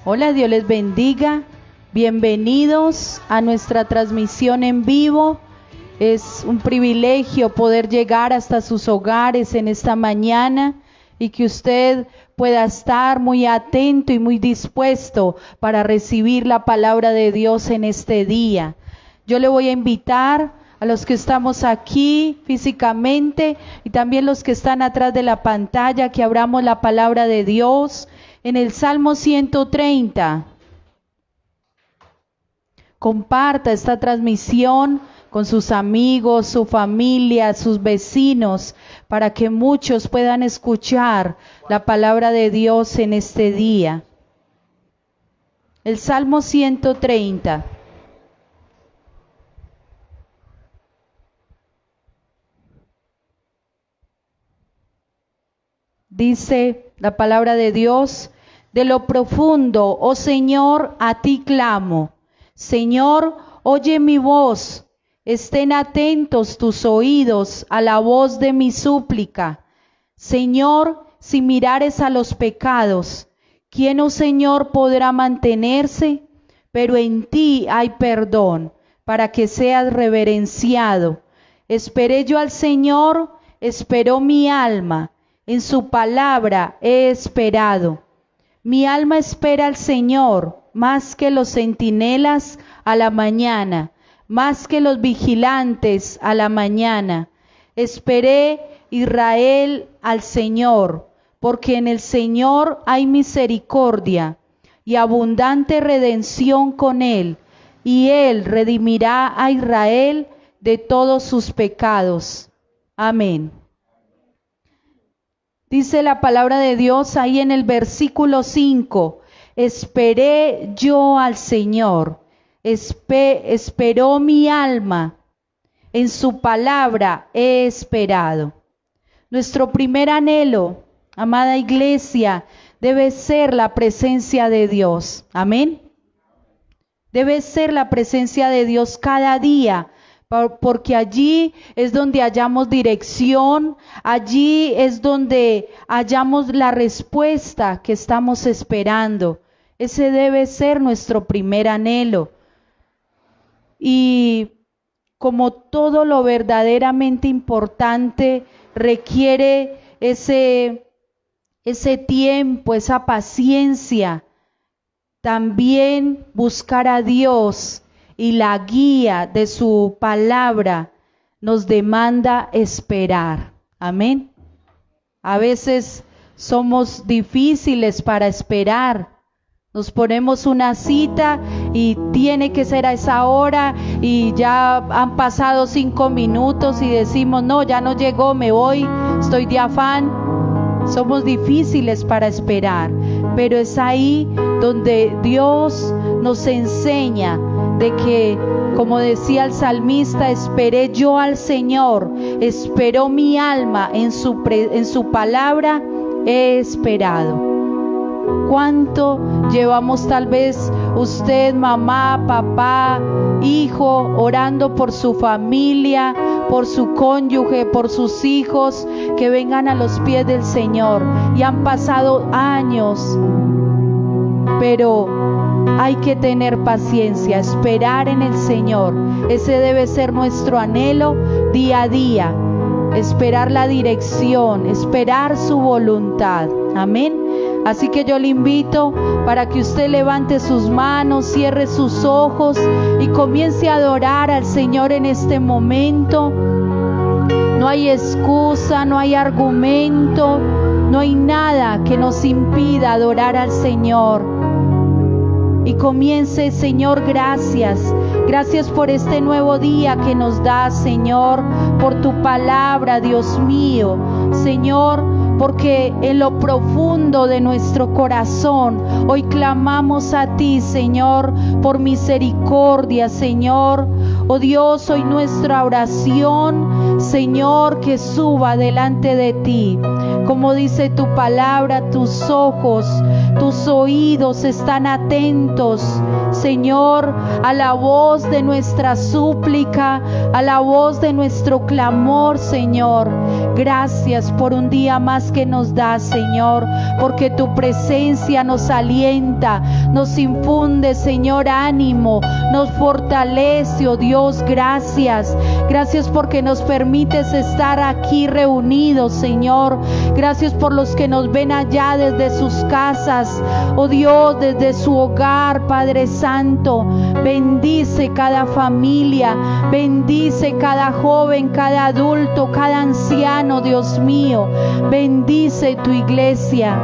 Hola, Dios les bendiga. Bienvenidos a nuestra transmisión en vivo. Es un privilegio poder llegar hasta sus hogares en esta mañana y que usted pueda estar muy atento y muy dispuesto para recibir la palabra de Dios en este día. Yo le voy a invitar a los que estamos aquí físicamente y también los que están atrás de la pantalla que abramos la palabra de Dios en el Salmo 130. Comparta esta transmisión con sus amigos, su familia, sus vecinos, para que muchos puedan escuchar la palabra de Dios en este día. El Salmo 130. Dice la palabra de Dios: de lo profundo, oh Señor, a ti clamo. Señor, oye mi voz. Estén atentos tus oídos a la voz de mi súplica. Señor, si mirares a los pecados, ¿quién, oh Señor, podrá mantenerse? Pero en ti hay perdón, para que seas reverenciado. Esperé yo al Señor, esperó mi alma. En su palabra he esperado. Mi alma espera al Señor, más que los centinelas a la mañana, más que los vigilantes a la mañana. Esperé, Israel, al Señor, porque en el Señor hay misericordia y abundante redención con Él, y Él redimirá a Israel de todos sus pecados. Amén. Dice la palabra de Dios ahí en el versículo 5, esperé yo al Señor, esperó mi alma, en su palabra he esperado. Nuestro primer anhelo, amada iglesia, debe ser la presencia de Dios. Amén. Debe ser la presencia de Dios cada día, porque allí es donde hallamos dirección, allí es donde hallamos la respuesta que estamos esperando. Ese debe ser nuestro primer anhelo. Y como todo lo verdaderamente importante requiere ese tiempo, esa paciencia, también buscar a Dios y la guía de su palabra nos demanda esperar. Amén. A veces somos difíciles para esperar. Nos ponemos una cita y tiene que ser a esa hora y ya han pasado 5 minutos y decimos, no, ya no llegó, me voy, estoy de afán. Somos difíciles para esperar, pero es ahí donde Dios nos enseña de que, como decía el salmista, esperé yo al Señor, esperó mi alma, en su palabra he esperado. ¿Cuánto llevamos tal vez usted, mamá, papá, hijo, orando por su familia, por su cónyuge, por sus hijos, que vengan a los pies del Señor? Y han pasado años, pero hay que tener paciencia, esperar en el Señor. Ese debe ser nuestro anhelo día a día. Esperar la dirección, esperar su voluntad. Amén. Así que yo le invito para que usted levante sus manos, cierre sus ojos y comience a adorar al Señor en este momento. No hay excusa, no hay argumento, no hay nada que nos impida adorar al Señor. Y comience, Señor, gracias. Gracias por este nuevo día que nos das, Señor, por tu palabra, Dios mío. Señor, porque en lo profundo de nuestro corazón hoy clamamos a ti, Señor, por misericordia, Señor. Oh Dios, hoy nuestra oración, Señor, que suba delante de ti. Como dice tu palabra, tus ojos, tus oídos están atentos, Señor, a la voz de nuestra súplica, a la voz de nuestro clamor, Señor. Gracias por un día más que nos das, Señor, porque tu presencia nos alienta, nos infunde, Señor, ánimo, nos fortalece, oh Dios. Gracias. Gracias porque nos permites estar aquí reunidos, Señor. Gracias por los que nos ven allá desde sus casas, oh Dios, desde su hogar, Padre Santo. Bendice cada familia, bendice cada joven, cada adulto, cada anciano, Dios mío. Bendice tu iglesia.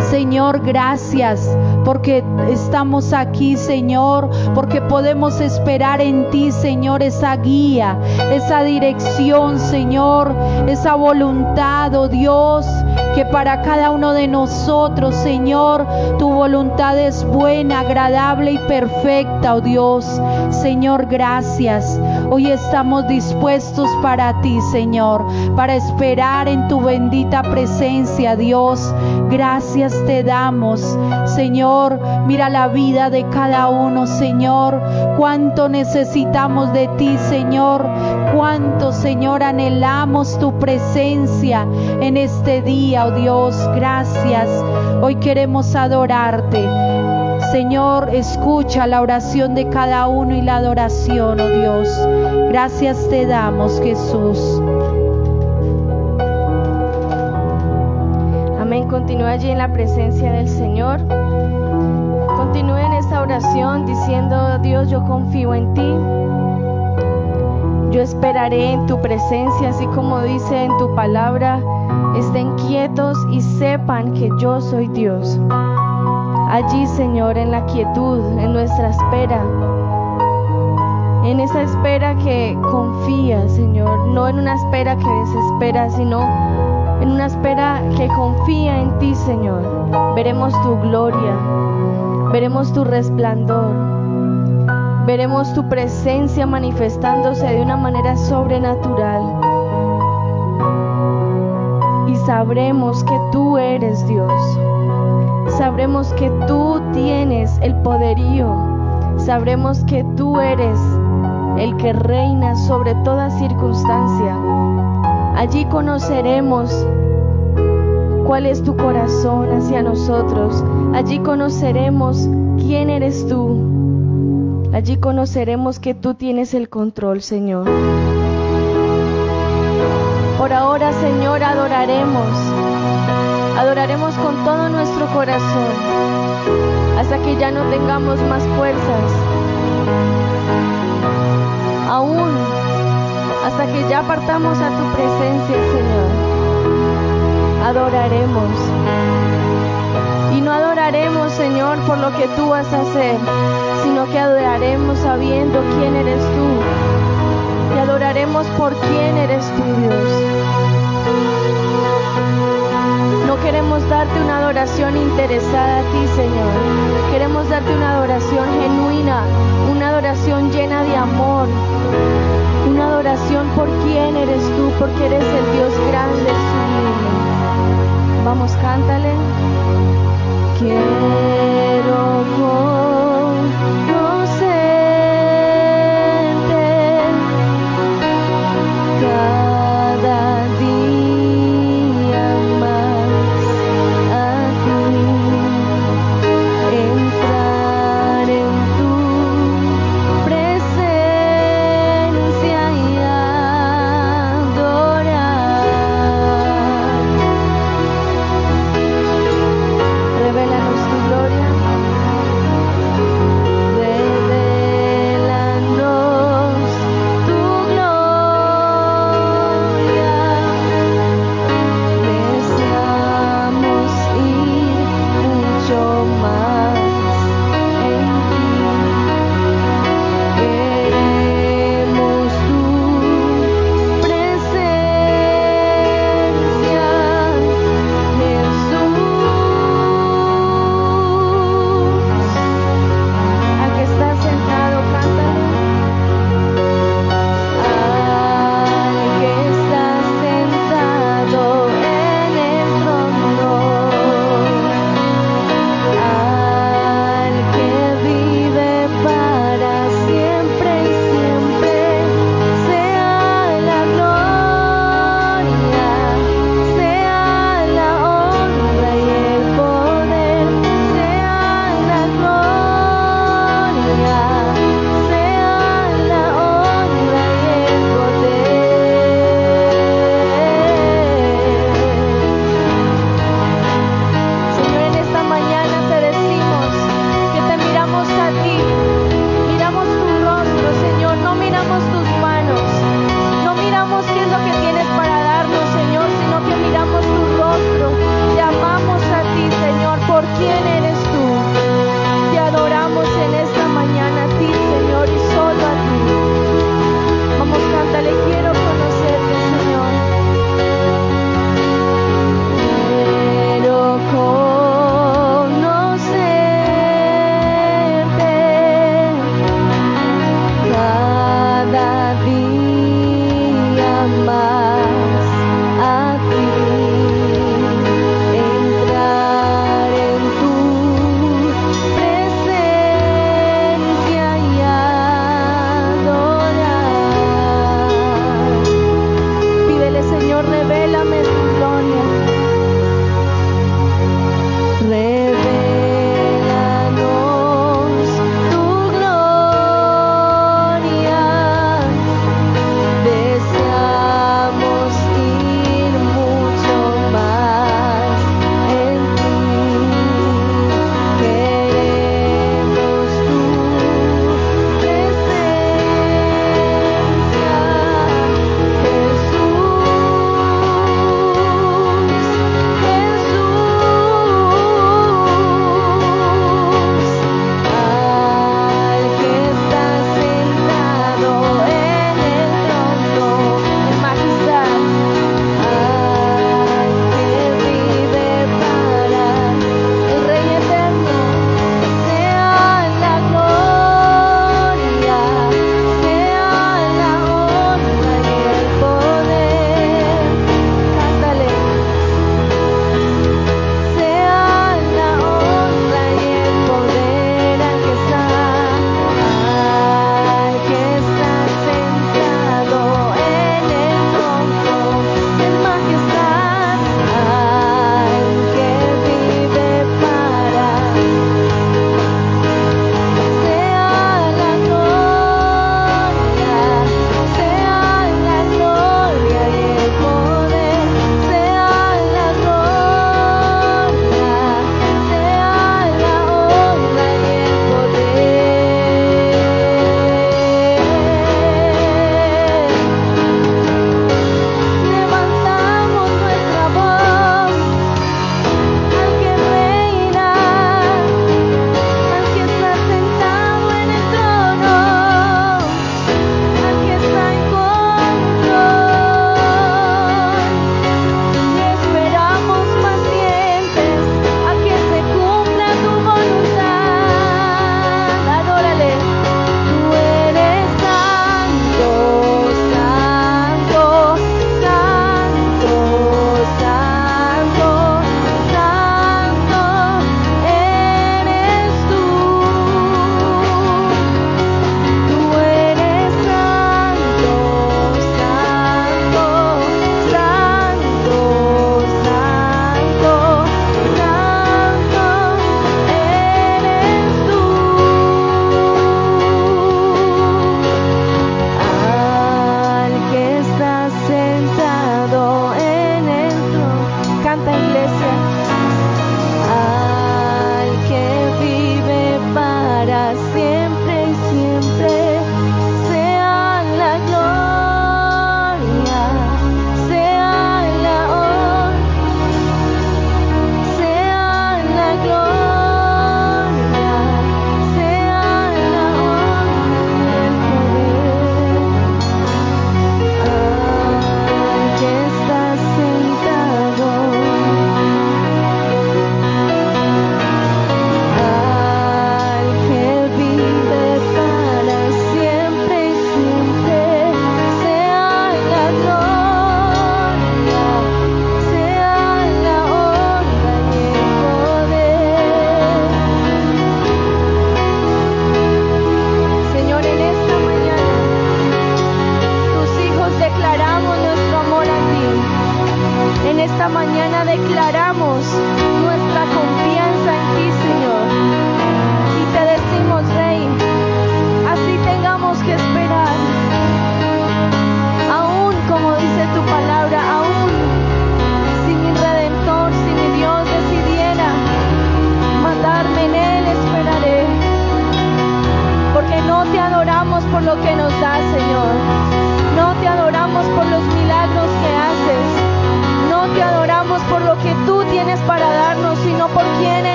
Señor, gracias porque estamos aquí, Señor, porque podemos esperar en ti, Señor, esa guía, esa dirección, Señor, esa voluntad, oh Dios, que para cada uno de nosotros, Señor, tu voluntad es buena, agradable y perfecta, oh Dios. Señor, gracias. Hoy estamos dispuestos para ti, Señor, para esperar en tu bendita presencia, Dios. Gracias te damos, Señor. Mira la vida de cada uno, Señor. Cuánto necesitamos de ti, Señor. Cuánto, Señor, anhelamos tu presencia en este día, oh Dios. Gracias. Hoy queremos adorarte. Señor, escucha la oración de cada uno y la adoración, oh Dios. Gracias te damos, Jesús. Amén. Continúe allí en la presencia del Señor. Continúe en esta oración diciendo: Dios, yo confío en ti. Yo esperaré en tu presencia, así como dice en tu palabra: estén quietos y sepan que yo soy Dios. Allí, Señor, en la quietud, en nuestra espera, en esa espera que confía, Señor, no en una espera que desespera, sino en una espera que confía en ti, Señor. Veremos tu gloria, veremos tu resplandor, veremos tu presencia manifestándose de una manera sobrenatural, y sabremos que tú eres Dios. Sabremos que tú tienes el poderío. Sabremos que tú eres el que reina sobre toda circunstancia. Allí conoceremos cuál es tu corazón hacia nosotros. Allí conoceremos quién eres tú. Allí conoceremos que tú tienes el control, Señor. Por ahora, Señor, adoraremos con todo nuestro corazón, hasta que ya no tengamos más fuerzas, aún hasta que ya partamos a tu presencia, Señor. Adoraremos, y no adoraremos, Señor, por lo que tú vas a hacer, sino que adoraremos sabiendo quién eres tú, y adoraremos por quién eres tú, Dios. No queremos darte una adoración interesada a ti, Señor. Queremos darte una adoración genuina, una adoración llena de amor, una adoración por quién eres tú, porque eres el Dios grande, sublime. Vamos, cántale. Quiero conocerte cada día más, a ti, entrar en tu presencia y adorar. Revélanos tu gloria.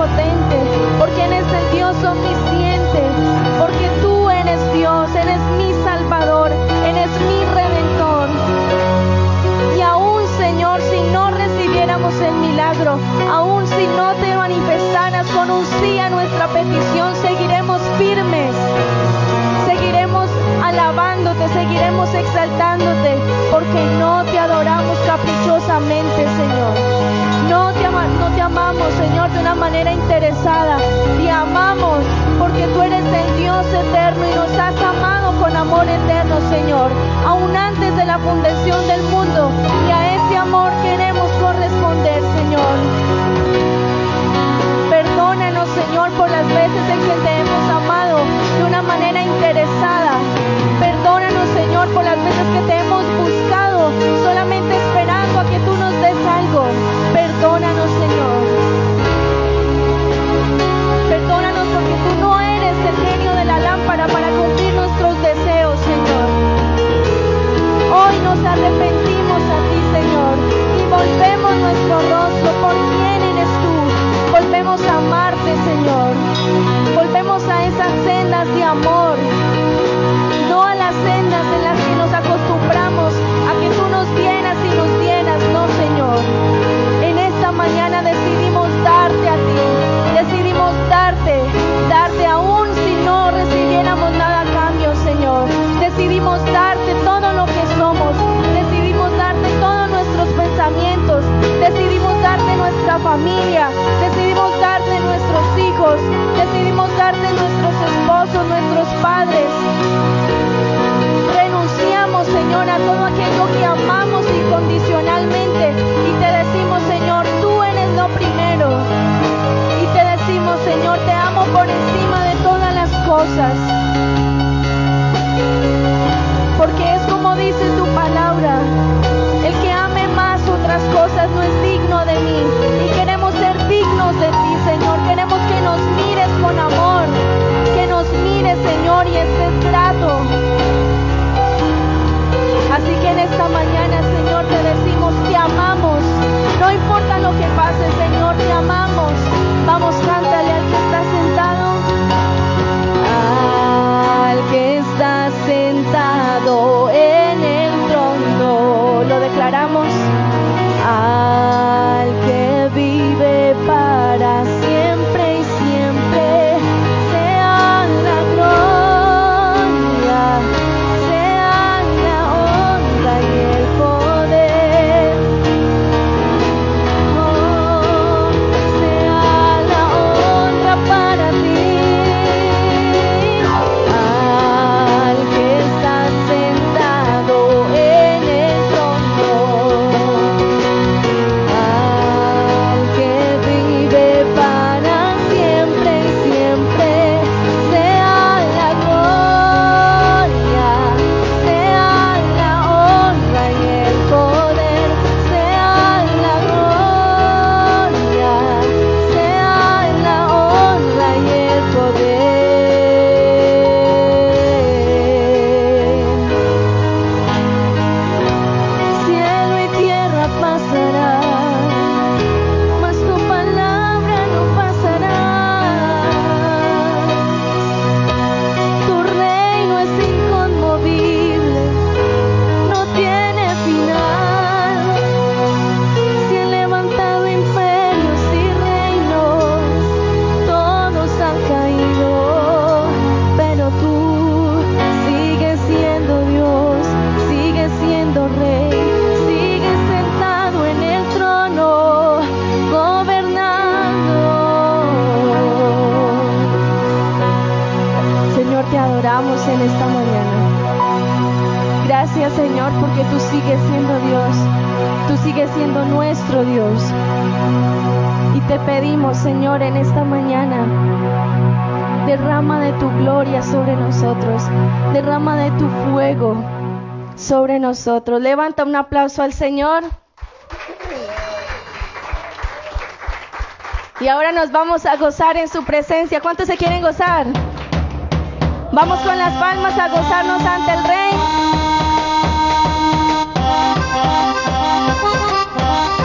omnipotente, porque eres el Dios omnisciente, porque tú eres Dios, eres mi Salvador, eres mi Redentor. Y aún, Señor, si no recibiéramos el milagro, aún si no te manifestaras con un sí a nuestra petición, seguiremos firmes, seguiremos alabándote, seguiremos exaltándote, porque no te adoramos caprichosamente, Señor. No te amamos, Señor, de una manera interesada. Te amamos porque tú eres el Dios eterno y nos has amado con amor eterno, Señor, aún antes de la fundación del mundo. Y a ese amor queremos corresponder, Señor. Perdónanos, Señor, por las veces en que te hemos amado de una manera interesada. Perdónanos, Señor, por las veces que te hemos buscado solamente esperando a que tú nos des algo. Perdónanos, Señor. Perdónanos porque tú no eres el genio de la lámpara para cumplir nuestros deseos, Señor. Hoy nos arrepentimos a ti, Señor, y volvemos nuestro rostro por quién eres tú. Volvemos a amarte, Señor. Volvemos a esas sendas de amor, no a las sendas en las que nos acostumbramos a que tú nos dieras y nos dieras, no, Señor. En esta mañana decidimos darte a ti, decidimos darte aún si no recibiéramos nada a cambio, Señor. Decidimos darte todo lo que somos, decidimos darte todos nuestros pensamientos, decidimos darte nuestra familia, decidimos darte nuestros hijos, decidimos darte nuestros esposos, nuestros padres. Renunciamos, Señor, a todo aquello que amamos incondicionalmente y te decimos, Señor, tú eres lo primero. Y te decimos, Señor, te amo por encima de todas las cosas. Porque es como dice tu palabra, el que ame más otras cosas no es digno de mí. Y queremos ser dignos de ti, Señor. Queremos que nos mires con amor, que nos mires, Señor, y estés grato. Así que en esta mañana, Señor, te decimos, te amamos. No importa lo que pase, Señor, te amamos. Vamos, cántale al que está sentado. Al que está sentado en el trono, lo declaramos. Al que vive para siempre y siempre, sea la gloria, sea la honra y el poder. Oh, sea la honra para ti. Al que está sentado en el trono, al que vive para siempre y siempre, sea la gloria, sea la honra y el poder, sea la gloria, sea la honra y el poder. Cielo y tierra pasará, mas tu palabra no pasará. Tu reino es inconmovible, no tiene final. Se han levantado imperios y reinos, todos han caído, pero tú sigues siendo Dios, sigues siendo Rey, sigues sentado en el trono, gobernando. Señor, te adoramos en esta mañana. Gracias, Señor, porque tú sigues siendo Dios, tú sigues siendo nuestro Dios. Y te pedimos, Señor, en esta mañana, derrama de tu gloria sobre nosotros, derrama de tu fuego sobre nosotros. Levanta un aplauso al Señor. Y ahora nos vamos a gozar en su presencia. ¿Cuántos se quieren gozar? Vamos con las palmas a gozarnos ante el Rey.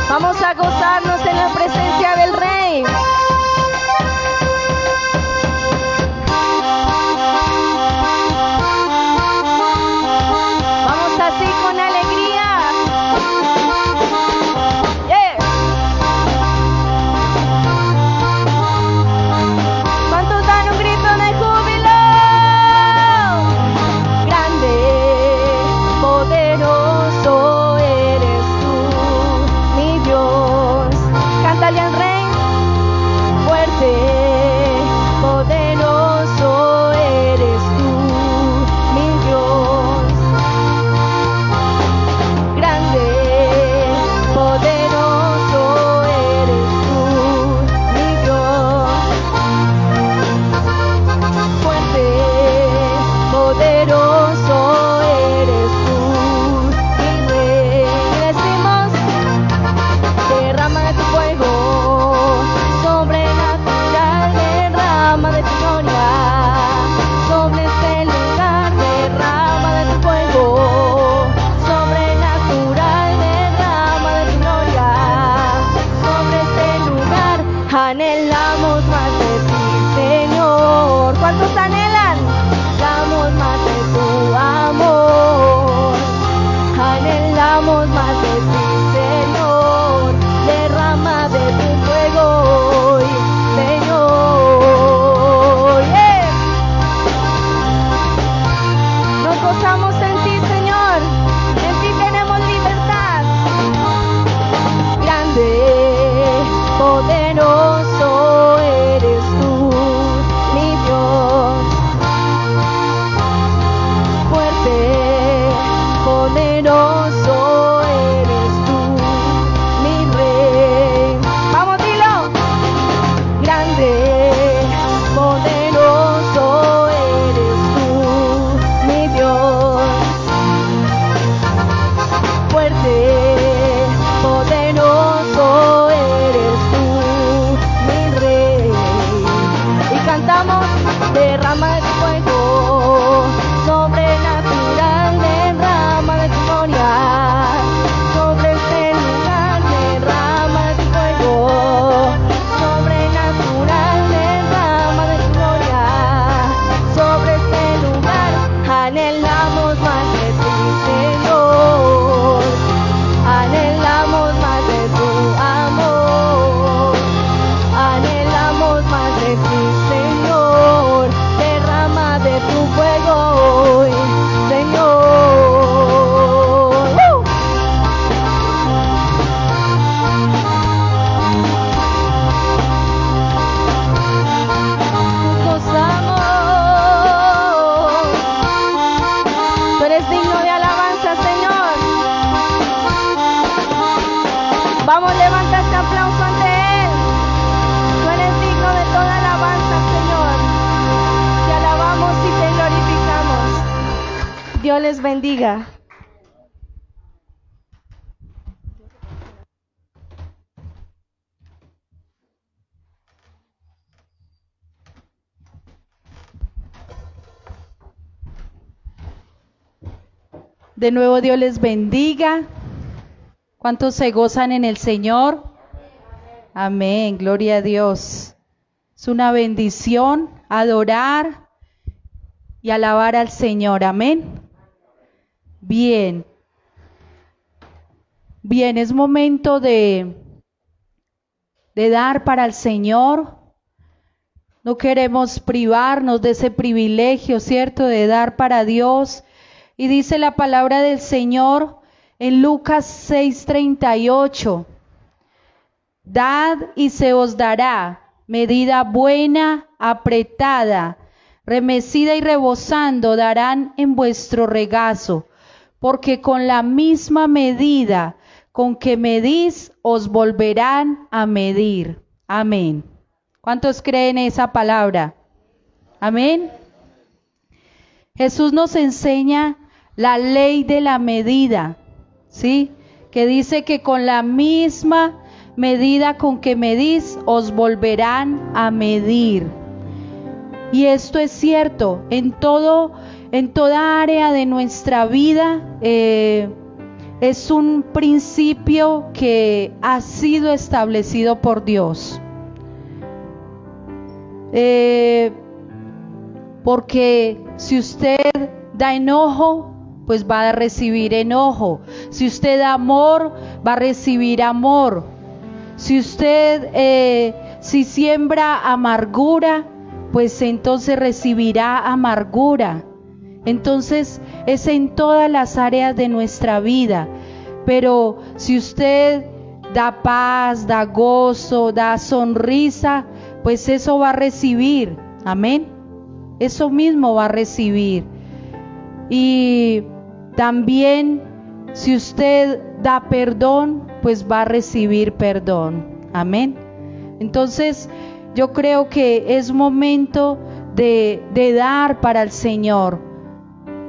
Vamos a gozarnos en la presencia del Rey. Dios les bendiga. De nuevo Dios les bendiga. ¿Cuántos se gozan en el Señor? Amén, gloria a Dios. Es una bendición adorar y alabar al Señor, amén. Bien, es momento de dar para el Señor. No queremos privarnos de ese privilegio, ¿cierto?, de dar para Dios. Y dice la palabra del Señor en Lucas 6:38, dad y se os dará, medida buena, apretada, remecida y rebosando darán en vuestro regazo, porque con la misma medida con que medís os volverán a medir. Amén. ¿Cuántos creen esa palabra? Amén. Jesús nos enseña la ley de la medida, ¿sí? Que dice que con la misma medida con que medís, os volverán a medir. Y esto es cierto, en toda área de nuestra vida, es un principio que ha sido establecido por Dios. Porque si usted da enojo, pues va a recibir enojo. Si usted da amor, va a recibir amor. Si usted si siembra amargura, pues entonces recibirá amargura. Entonces es en todas las áreas de nuestra vida. Pero si usted da paz, da gozo, da sonrisa, pues eso va a recibir. Amén. Eso mismo va a recibir. Y también si usted da perdón, pues va a recibir perdón. Amén. Entonces yo creo que es momento de dar para el Señor.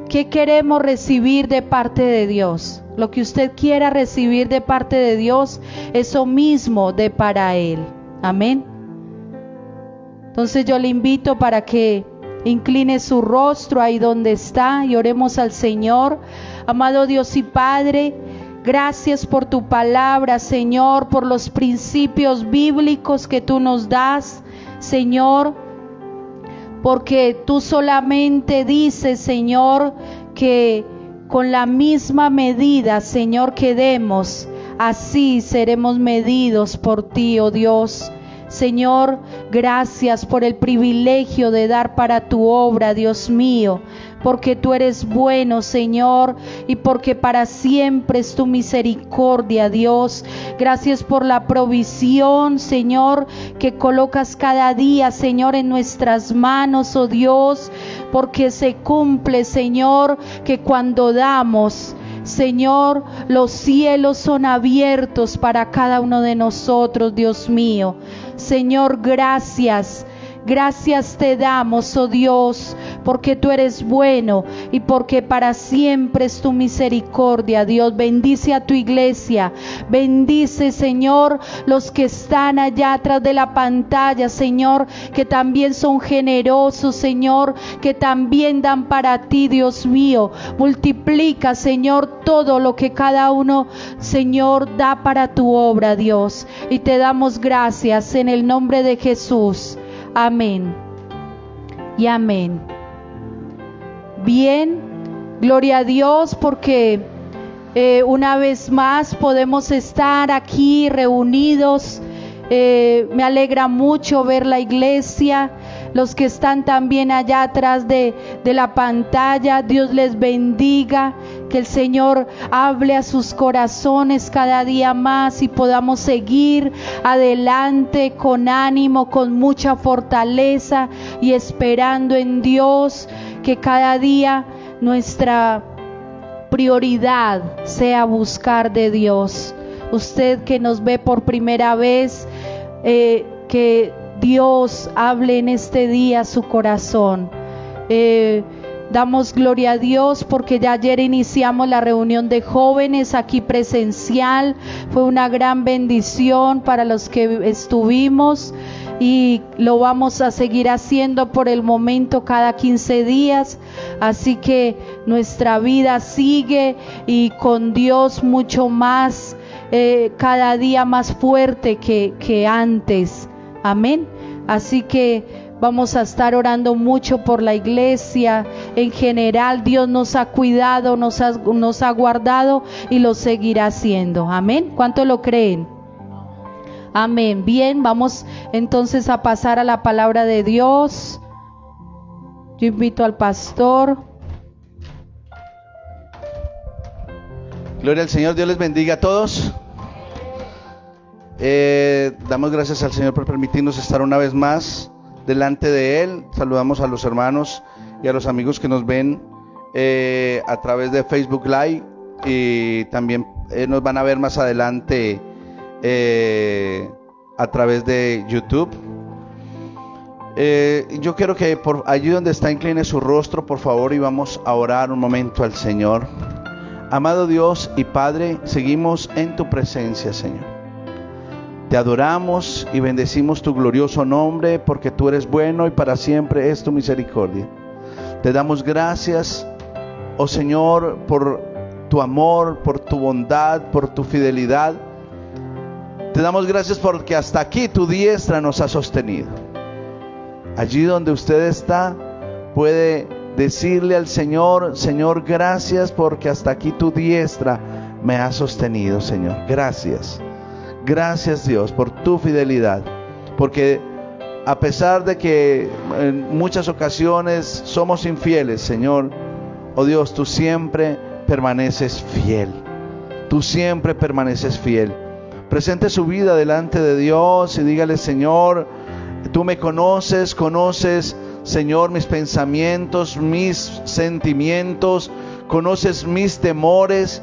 ¿Qué queremos recibir de parte de Dios? Lo que usted quiera recibir de parte de Dios, eso mismo de para Él. Amén. Entonces yo le invito para que incline su rostro ahí donde está y oremos al Señor. Amado Dios y Padre, gracias por tu palabra, Señor, por los principios bíblicos que tú nos das, Señor, porque tú solamente dices, Señor, que con la misma medida, Señor, que demos, así seremos medidos por ti, oh Dios. Señor, gracias por el privilegio de dar para tu obra, Dios mío, porque tú eres bueno, Señor, y porque para siempre es tu misericordia, Dios. Gracias por la provisión, Señor, que colocas cada día, Señor, en nuestras manos, oh Dios, porque se cumple, Señor, que cuando damos, Señor, los cielos son abiertos para cada uno de nosotros, Dios mío. Señor, gracias. Gracias te damos, oh Dios, porque tú eres bueno y porque para siempre es tu misericordia, Dios. Bendice a tu iglesia, bendice, Señor, los que están allá atrás de la pantalla, Señor, que también son generosos, Señor, que también dan para ti, Dios mío. Multiplica, Señor, todo lo que cada uno, Señor, da para tu obra, Dios. Y te damos gracias en el nombre de Jesús. Amén y amén. Bien, gloria a Dios porque una vez más podemos estar aquí reunidos. Me alegra mucho ver la iglesia, los que están también allá atrás de la pantalla. Dios les bendiga, que el Señor hable a sus corazones cada día más y podamos seguir adelante con ánimo, con mucha fortaleza y esperando en Dios, que cada día nuestra prioridad sea buscar de Dios. Usted que nos ve por primera vez, que Dios hable en este día a su corazón. Damos gloria a Dios porque ya ayer iniciamos la reunión de jóvenes aquí presencial. Fue una gran bendición para los que estuvimos y lo vamos a seguir haciendo por el momento cada 15 días. Así que nuestra vida sigue y con Dios mucho más, cada día más fuerte que antes. Amén. Así que vamos a estar orando mucho por la iglesia. En general, Dios nos ha cuidado, nos ha guardado y lo seguirá haciendo. Amén. ¿Cuánto lo creen? Amén. Bien, vamos entonces a pasar a la palabra de Dios. Yo invito al pastor. Gloria al Señor, Dios les bendiga a todos. Damos gracias al Señor por permitirnos estar una vez más delante de Él. Saludamos a los hermanos y a los amigos que nos ven a través de Facebook Live y también nos van a ver más adelante a través de YouTube. Yo quiero que por allí donde está incline su rostro, por favor, y vamos a orar un momento al Señor. Amado Dios y Padre, seguimos en tu presencia, Señor. Te adoramos y bendecimos tu glorioso nombre porque tú eres bueno y para siempre es tu misericordia. Te damos gracias, oh Señor, por tu amor, por tu bondad, por tu fidelidad. Te damos gracias porque hasta aquí tu diestra nos ha sostenido. Allí donde usted está, puede decirle al Señor: Señor, gracias porque hasta aquí tu diestra me ha sostenido, Señor. Gracias. Gracias, Dios, por tu fidelidad, porque a pesar de que en muchas ocasiones somos infieles, Señor, oh Dios, tú siempre permaneces fiel. Tú siempre permaneces fiel. Presente su vida delante de Dios y dígale: Señor, tú me conoces, Señor, mis pensamientos, mis sentimientos, conoces mis temores,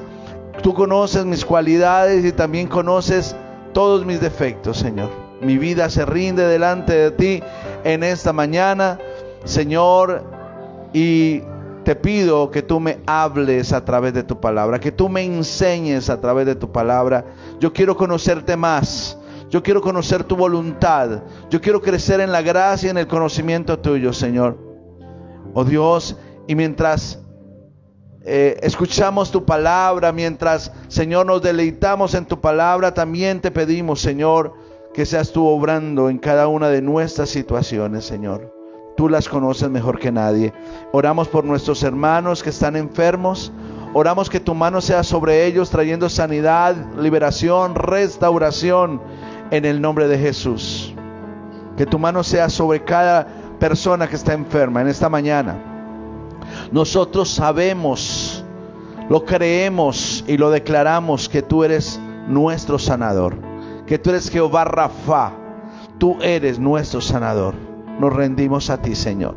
tú conoces mis cualidades y también conoces todos mis defectos, Señor. Mi vida se rinde delante de ti en esta mañana, Señor, y te pido que tú me hables a través de tu palabra, que tú me enseñes a través de tu palabra. Yo quiero conocerte más, yo quiero conocer tu voluntad, yo quiero crecer en la gracia y en el conocimiento tuyo, Señor. Oh Dios, y mientras escuchamos tu palabra, mientras, Señor, nos deleitamos en tu palabra, también te pedimos, Señor, que seas tú obrando en cada una de nuestras situaciones, Señor. Tú las conoces mejor que nadie. Oramos por nuestros hermanos que están enfermos. Oramos que tu mano sea sobre ellos, trayendo sanidad, liberación, restauración, en el nombre de Jesús. Que tu mano sea sobre cada persona que está enferma en esta mañana. Nosotros sabemos, lo creemos y lo declaramos, que tú eres nuestro sanador, que tú eres Jehová Rafa, tú eres nuestro sanador. Nos rendimos a ti, Señor.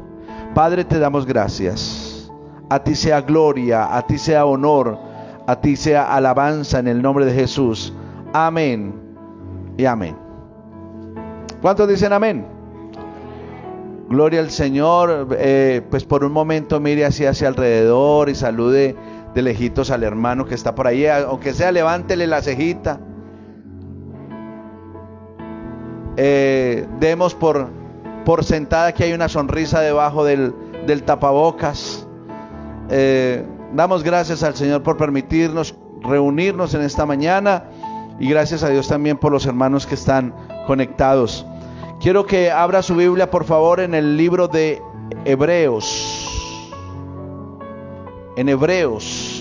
Padre, te damos gracias. A ti sea gloria, a ti sea honor, a ti sea alabanza en el nombre de Jesús. Amén y amén. ¿Cuántos dicen amén? Gloria al Señor. Pues por un momento mire hacia alrededor y salude de lejitos al hermano que está por ahí. Aunque sea, levántele la cejita. Demos por sentada que hay una sonrisa debajo del tapabocas. Damos gracias al Señor por permitirnos reunirnos en esta mañana, y gracias a Dios también por los hermanos que están conectados. Quiero que abra su Biblia, por favor, en el libro de Hebreos. En Hebreos.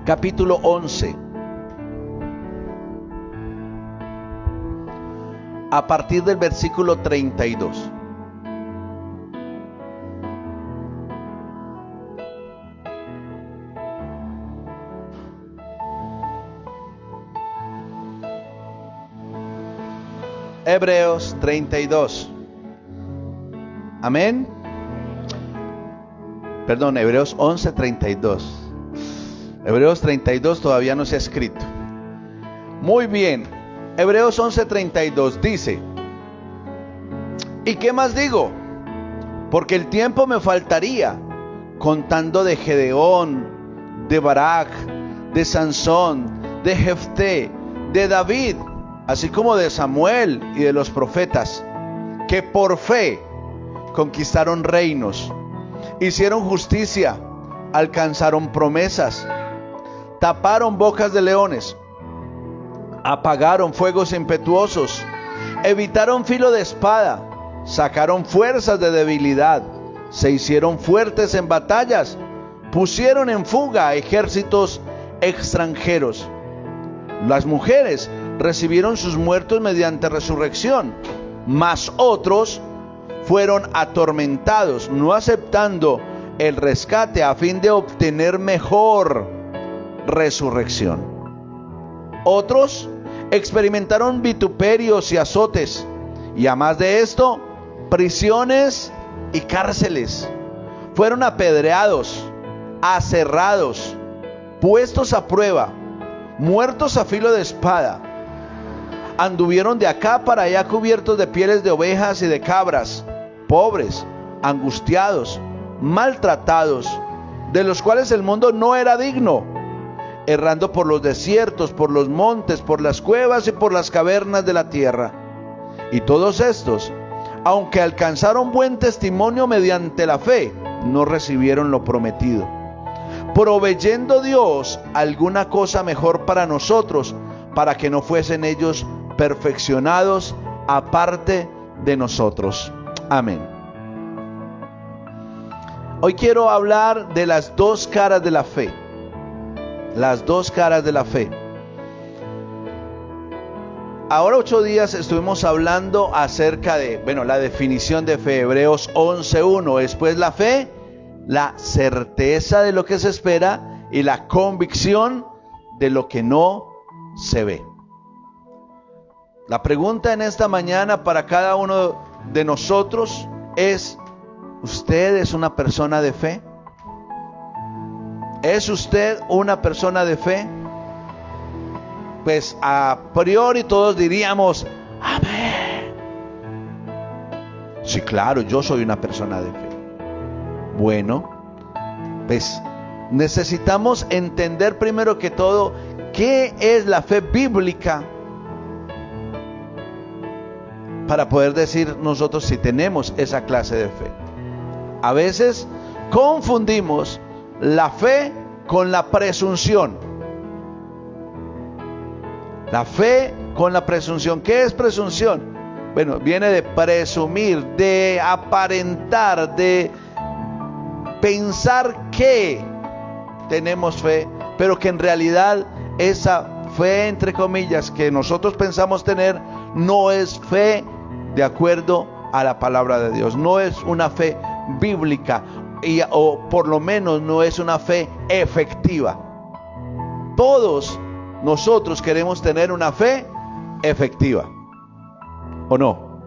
Capítulo 11. A partir del versículo 32. Hebreos 32. Amén. Hebreos 11:32. Hebreos 32 todavía no se ha escrito. Muy bien, Hebreos 11:32 dice: ¿y qué más digo? Porque el tiempo me faltaría, contando de Gedeón, de Barak, de Sansón, de Jefté, de David, así como de Samuel y de los profetas, que por fe conquistaron reinos, hicieron justicia, alcanzaron promesas, taparon bocas de leones, apagaron fuegos impetuosos, evitaron filo de espada, sacaron fuerzas de debilidad, se hicieron fuertes en batallas, pusieron en fuga a ejércitos extranjeros. Las mujeres recibieron sus muertos mediante resurrección, mas otros fueron atormentados, no aceptando el rescate a fin de obtener mejor resurrección. Otros experimentaron vituperios y azotes, y a más de esto, prisiones y cárceles. Fueron apedreados, aserrados, puestos a prueba, muertos a filo de espada. Anduvieron de acá para allá cubiertos de pieles de ovejas y de cabras, pobres, angustiados, maltratados, de los cuales el mundo no era digno, errando por los desiertos, por los montes, por las cuevas y por las cavernas de la tierra. Y todos estos, aunque alcanzaron buen testimonio mediante la fe, no recibieron lo prometido, proveyendo Dios alguna cosa mejor para nosotros, para que no fuesen ellos perfeccionados aparte de nosotros. Amén. Hoy quiero hablar de las dos caras de la fe. Las dos caras de la fe. Ahora 8 días estuvimos hablando acerca de, la definición de fe, Hebreos 11:1. Después la fe, la certeza de lo que se espera y la convicción de lo que no se ve. La pregunta en esta mañana para cada uno de nosotros es: ¿usted es una persona de fe? ¿Es usted una persona de fe? Pues a priori todos diríamos: amén. Sí, claro, yo soy una persona de fe. Bueno, pues necesitamos entender primero que todo qué es la fe bíblica, para poder decir nosotros si tenemos esa clase de fe. A veces confundimos la fe con la presunción. La fe con la presunción. ¿Qué es presunción? Bueno, viene de presumir, de aparentar, de pensar que tenemos fe, pero que en realidad esa fe, entre comillas, que nosotros pensamos tener, no es fe de acuerdo a la palabra de Dios. No es una fe bíblica, o por lo menos no es una fe efectiva. Todos nosotros queremos tener una fe efectiva, ¿o no?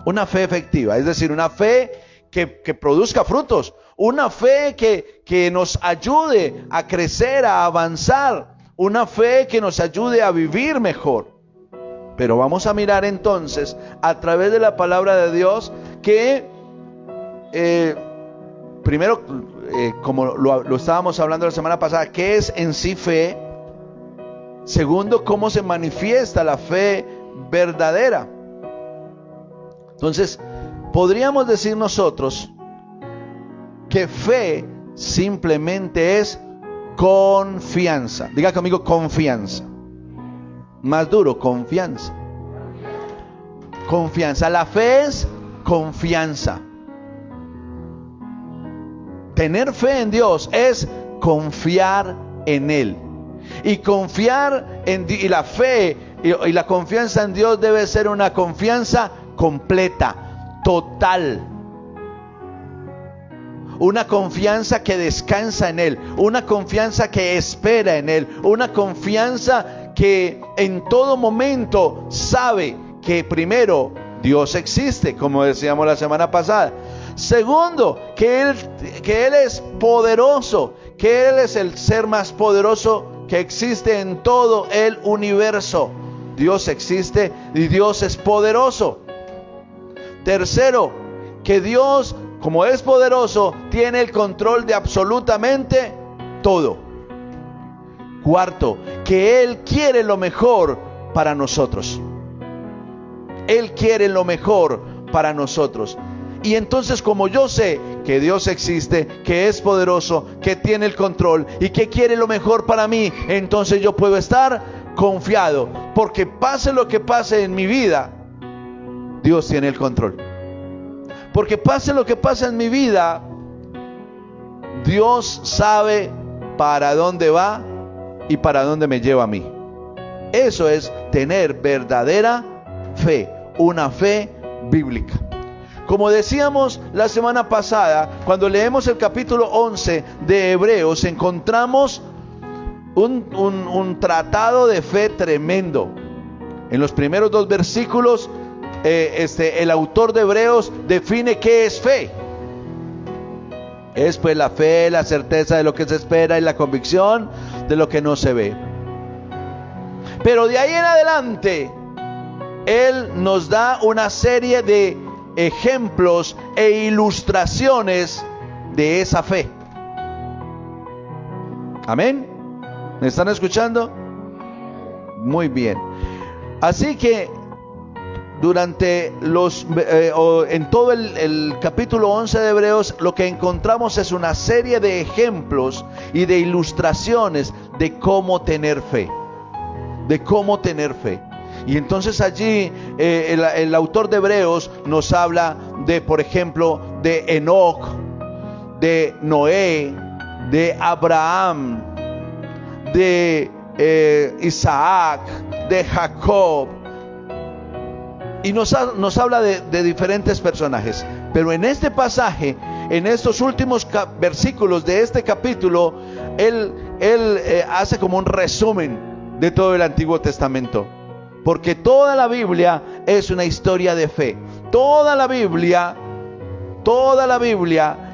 Una fe efectiva, es decir, una fe que produzca frutos, una fe que nos ayude a crecer, a avanzar, una fe que nos ayude a vivir mejor. Pero vamos a mirar entonces a través de la palabra de Dios que primero, como lo estábamos hablando la semana pasada, ¿qué es en sí fe? Segundo, ¿cómo se manifiesta la fe verdadera? Entonces, podríamos decir nosotros que fe simplemente es confianza. Diga conmigo: confianza. Más duro: confianza. Confianza. La fe es confianza. Tener fe en Dios es confiar en Él. Y confiar en Dios, y la fe y la confianza en Dios debe ser una confianza completa, total. Una confianza que descansa en Él, una confianza que espera en Él, una confianza que en todo momento sabe que primero Dios existe, como decíamos la semana pasada. Segundo, que Él es poderoso, que Él es el ser más poderoso que existe en todo el universo. Dios existe y Dios es poderoso. Tercero, que Dios, como es poderoso, tiene el control de absolutamente todo. Cuarto, que Él quiere lo mejor para nosotros. Él quiere lo mejor para nosotros. Y entonces, como yo sé que Dios existe, que es poderoso, que tiene el control y que quiere lo mejor para mí, entonces yo puedo estar confiado, porque pase lo que pase en mi vida, Dios tiene el control. Porque pase lo que pase en mi vida, Dios sabe para dónde va y para dónde me lleva a mí. Eso es tener verdadera fe, una fe bíblica. Como decíamos la semana pasada, cuando leemos el capítulo 11 de Hebreos, encontramos un tratado de fe tremendo. En los primeros 2 versículos, el autor de Hebreos define qué es fe. Es pues la fe, la certeza de lo que se espera y la convicción de lo que no se ve. Pero de ahí en adelante, Él nos da una serie de ejemplos e ilustraciones de esa fe. Amén. ¿Me están escuchando? Muy bien. Así que durante en todo el capítulo 11 de Hebreos, lo que encontramos es una serie de ejemplos y de ilustraciones de cómo tener fe. De cómo tener fe. Y entonces allí el autor de Hebreos nos habla de, por ejemplo, de Enoc, de Noé, de Abraham, de Isaac, de Jacob. Y nos habla de diferentes personajes. Pero en este pasaje, en estos últimos versículos de este capítulo, él hace como un resumen de todo el Antiguo Testamento. Porque toda la Biblia es una historia de fe. Toda la Biblia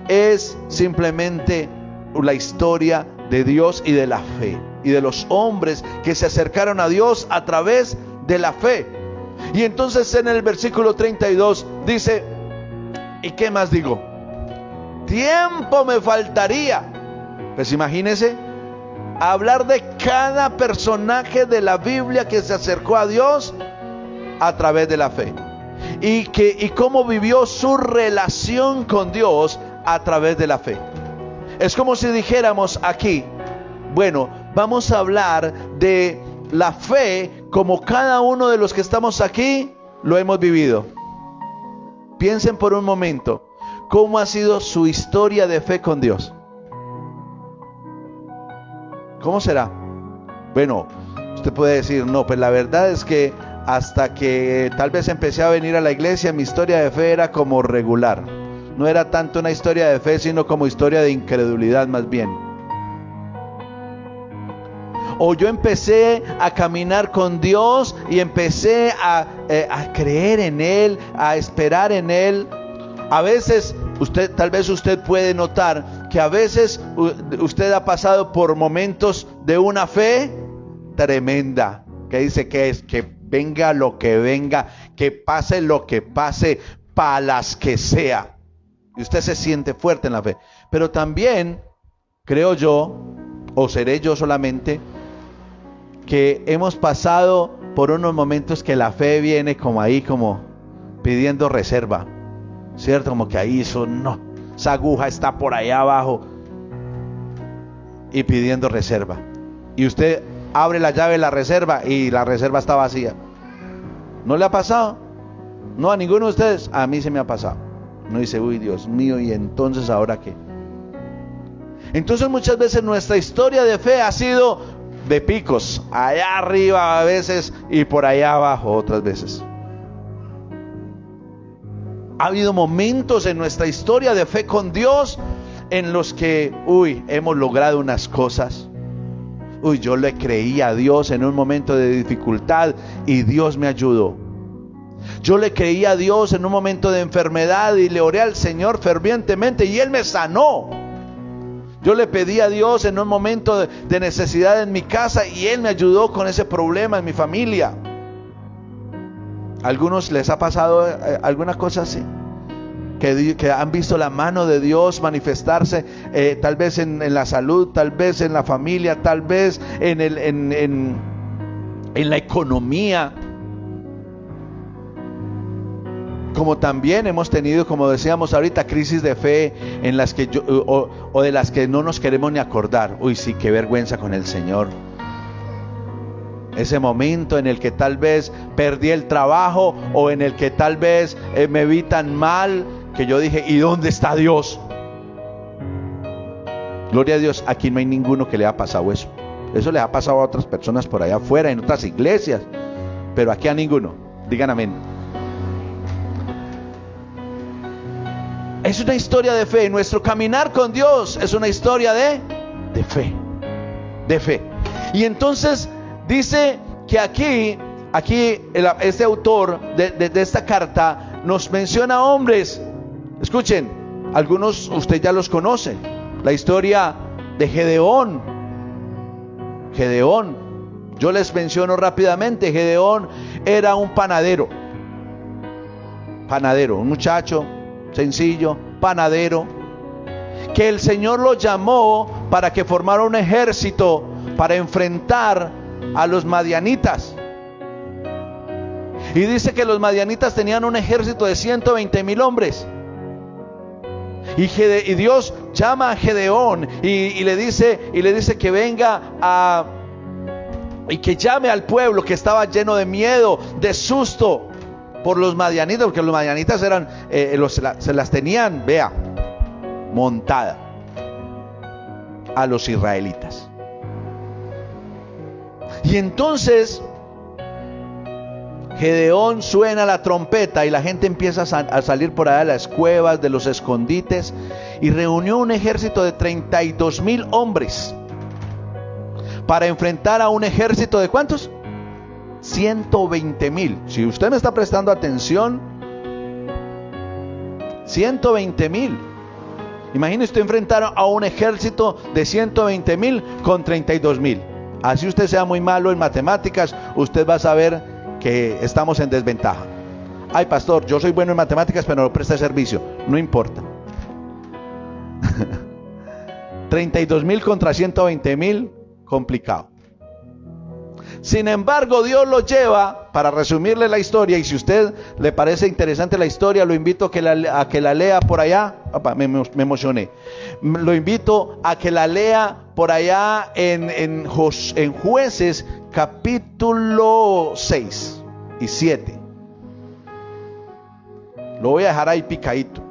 es simplemente la historia de Dios y de la fe. Y de los hombres que se acercaron a Dios a través de la fe. Y entonces en el versículo 32 dice, ¿y qué más digo? Tiempo me faltaría. Pues imagínense, hablar de cada personaje de la Biblia que se acercó a Dios a través de la fe. Y cómo vivió su relación con Dios a través de la fe. Es como si dijéramos aquí, bueno, vamos a hablar de la fe como cada uno de los que estamos aquí lo hemos vivido. Piensen por un momento, ¿cómo ha sido su historia de fe con Dios? ¿Cómo será? Bueno, usted puede decir, no, pues la verdad es que hasta que tal vez empecé a venir a la iglesia, mi historia de fe era como regular. No era tanto una historia de fe, sino como historia de incredulidad más bien. O yo empecé a caminar con Dios y empecé a creer en Él, a esperar en Él. A veces, tal vez usted puede notar que a veces usted ha pasado por momentos de una fe tremenda, que dice que es que venga lo que venga, que pase lo que pase, para las que sea. Y usted se siente fuerte en la fe. Pero también, creo yo, o seré yo solamente, que hemos pasado por unos momentos que la fe viene como ahí, como pidiendo reserva, ¿cierto? Como que ahí esa aguja está por allá abajo y pidiendo reserva. Y usted abre la llave de la reserva y la reserva está vacía. ¿No le ha pasado? No, a ninguno de ustedes. A mí se me ha pasado. Uno dice, uy, Dios mío, ¿y entonces ahora qué? Entonces muchas veces nuestra historia de fe ha sido de picos, allá arriba a veces y por allá abajo otras veces. Ha habido momentos en nuestra historia de fe con Dios en los que, hemos logrado unas cosas. Yo le creí a Dios en un momento de dificultad y Dios me ayudó. Yo le creí a Dios en un momento de enfermedad y le oré al Señor fervientemente y Él me sanó. Yo le pedí a Dios en un momento de necesidad en mi casa y Él me ayudó con ese problema en mi familia. ¿A algunos les ha pasado alguna cosa así? Que han visto la mano de Dios manifestarse, tal vez en la salud, tal vez en la familia, tal vez en la economía. Como también hemos tenido, como decíamos ahorita, crisis de fe en las que o de las que no nos queremos ni acordar. Uy, sí, qué vergüenza con el Señor. Ese momento en el que tal vez perdí el trabajo, o en el que tal vez me vi tan mal que yo dije, ¿y dónde está Dios? Gloria a Dios, aquí no hay ninguno que le haya pasado eso. Eso le ha pasado a otras personas por allá afuera, en otras iglesias, pero aquí a ninguno. Digan amén. Es una historia de fe. Nuestro caminar con Dios es una historia de fe. De fe. Y entonces dice que aquí este autor de esta carta nos menciona hombres. Escuchen, algunos usted ya los conoce. La historia de Gedeón. Gedeón, yo les menciono rápidamente. Gedeón era un panadero, un muchacho sencillo, panadero, que el Señor lo llamó para que formara un ejército para enfrentar a los madianitas. Y dice que los madianitas tenían un ejército de 120,000 hombres. Y Dios llama a Gedeón y le dice que venga y que llame al pueblo que estaba lleno de miedo, de susto por los madianitas, porque los madianitas eran se las tenían, vea, montada a los israelitas. Y entonces Gedeón suena la trompeta y la gente empieza a salir por allá de las cuevas, de los escondites, y reunió un ejército de 32,000 hombres para enfrentar a un ejército de ¿cuántos? 120,000. Si usted me está prestando atención, 120,000. Imagínese usted enfrentar a un ejército de 120,000 con 32,000. Así usted sea muy malo en matemáticas, usted va a saber que estamos en desventaja. Ay, pastor, yo soy bueno en matemáticas, pero no presta servicio. No importa. 32,000 contra 120,000, complicado. Sin embargo, Dios lo lleva, para resumirle la historia, y si a usted le parece interesante la historia, lo invito a que la lea por allá. Opa, me emocioné. Lo invito a que la lea por allá en Jueces capítulo 6 y 7. Lo voy a dejar ahí picadito.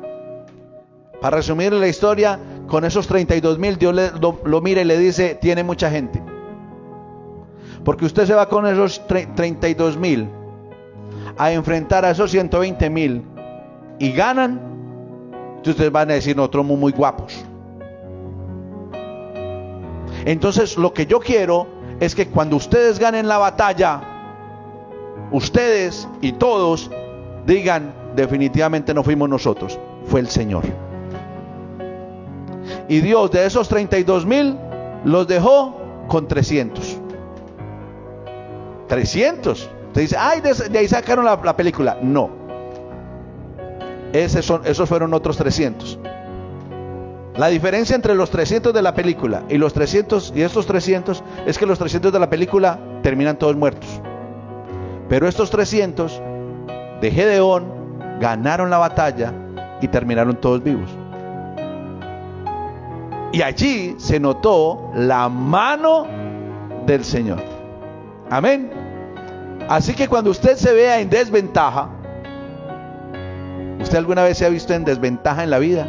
Para resumirle la historia, con esos 32,000, Dios lo mira y le dice, tiene mucha gente. Porque usted se va con esos 32,000 a enfrentar a esos 120,000 y ganan. Ustedes van a decir, nosotros somos muy guapos. Entonces lo que yo quiero es que cuando ustedes ganen la batalla, ustedes y todos digan, definitivamente no fuimos nosotros, fue el Señor. Y Dios de esos 32,000 los dejó con 300. 300. Usted dice, ay, de ahí sacaron la película. No. Esos fueron otros 300. La diferencia entre los 300 de la película y los 300 y estos 300 es que los 300 de la película terminan todos muertos. Pero estos 300 de Gedeón ganaron la batalla y terminaron todos vivos. Y allí se notó la mano del Señor. Amén. Así que cuando usted se vea en desventaja, ¿usted alguna vez se ha visto en desventaja en la vida?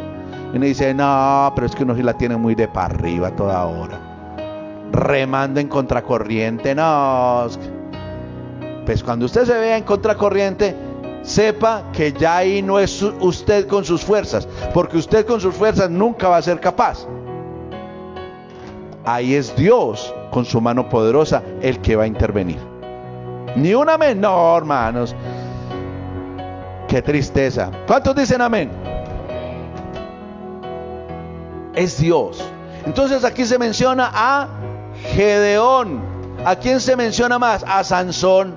Y uno dice, no, pero es que uno sí la tiene muy de para arriba toda hora, remando en contracorriente. No, pues cuando usted se vea en contracorriente, sepa que ya ahí no es usted con sus fuerzas, porque usted con sus fuerzas nunca va a ser capaz. Ahí es Dios con su mano poderosa el que va a intervenir. Ni una menor, hermanos. Qué tristeza. ¿Cuántos dicen amén? Es Dios. Entonces aquí se menciona a Gedeón. ¿A quién se menciona más? A Sansón.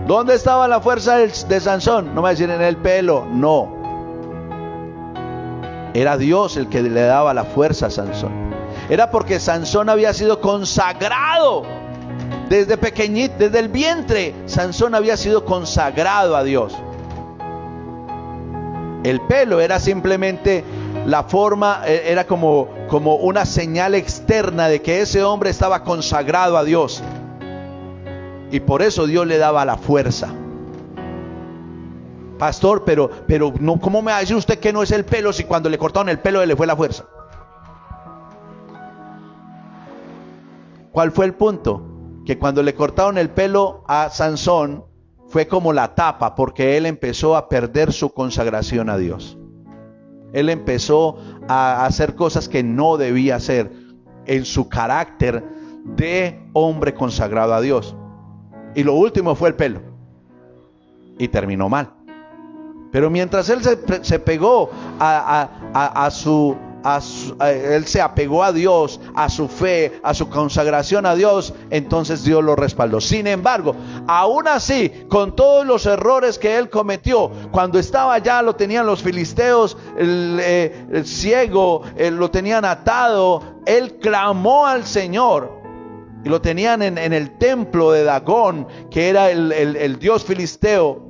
¿Dónde estaba la fuerza de Sansón? No me decir en el pelo, no. Era Dios el que le daba la fuerza a Sansón. Era porque Sansón había sido consagrado desde pequeñito, desde el vientre. Sansón había sido consagrado a Dios. El pelo era simplemente la forma, era como una señal externa de que ese hombre estaba consagrado a Dios. Y por eso Dios le daba la fuerza. Pastor, pero no, ¿cómo me va a decir usted que no es el pelo si cuando le cortaron el pelo le fue la fuerza? ¿Cuál fue el punto? Que cuando le cortaron el pelo a Sansón fue como la tapa, porque él empezó a perder su consagración a Dios. Él empezó a hacer cosas que no debía hacer en su carácter de hombre consagrado a Dios. Y lo último fue el pelo. Y terminó mal. Pero mientras él se pegó él se apegó a Dios, a su fe, a su consagración a Dios, entonces Dios lo respaldó. Sin embargo, aún así, con todos los errores que él cometió, cuando estaba allá, lo tenían los filisteos, el ciego, lo tenían atado, él clamó al Señor. Y lo tenían en el templo de Dagón, que era el dios filisteo.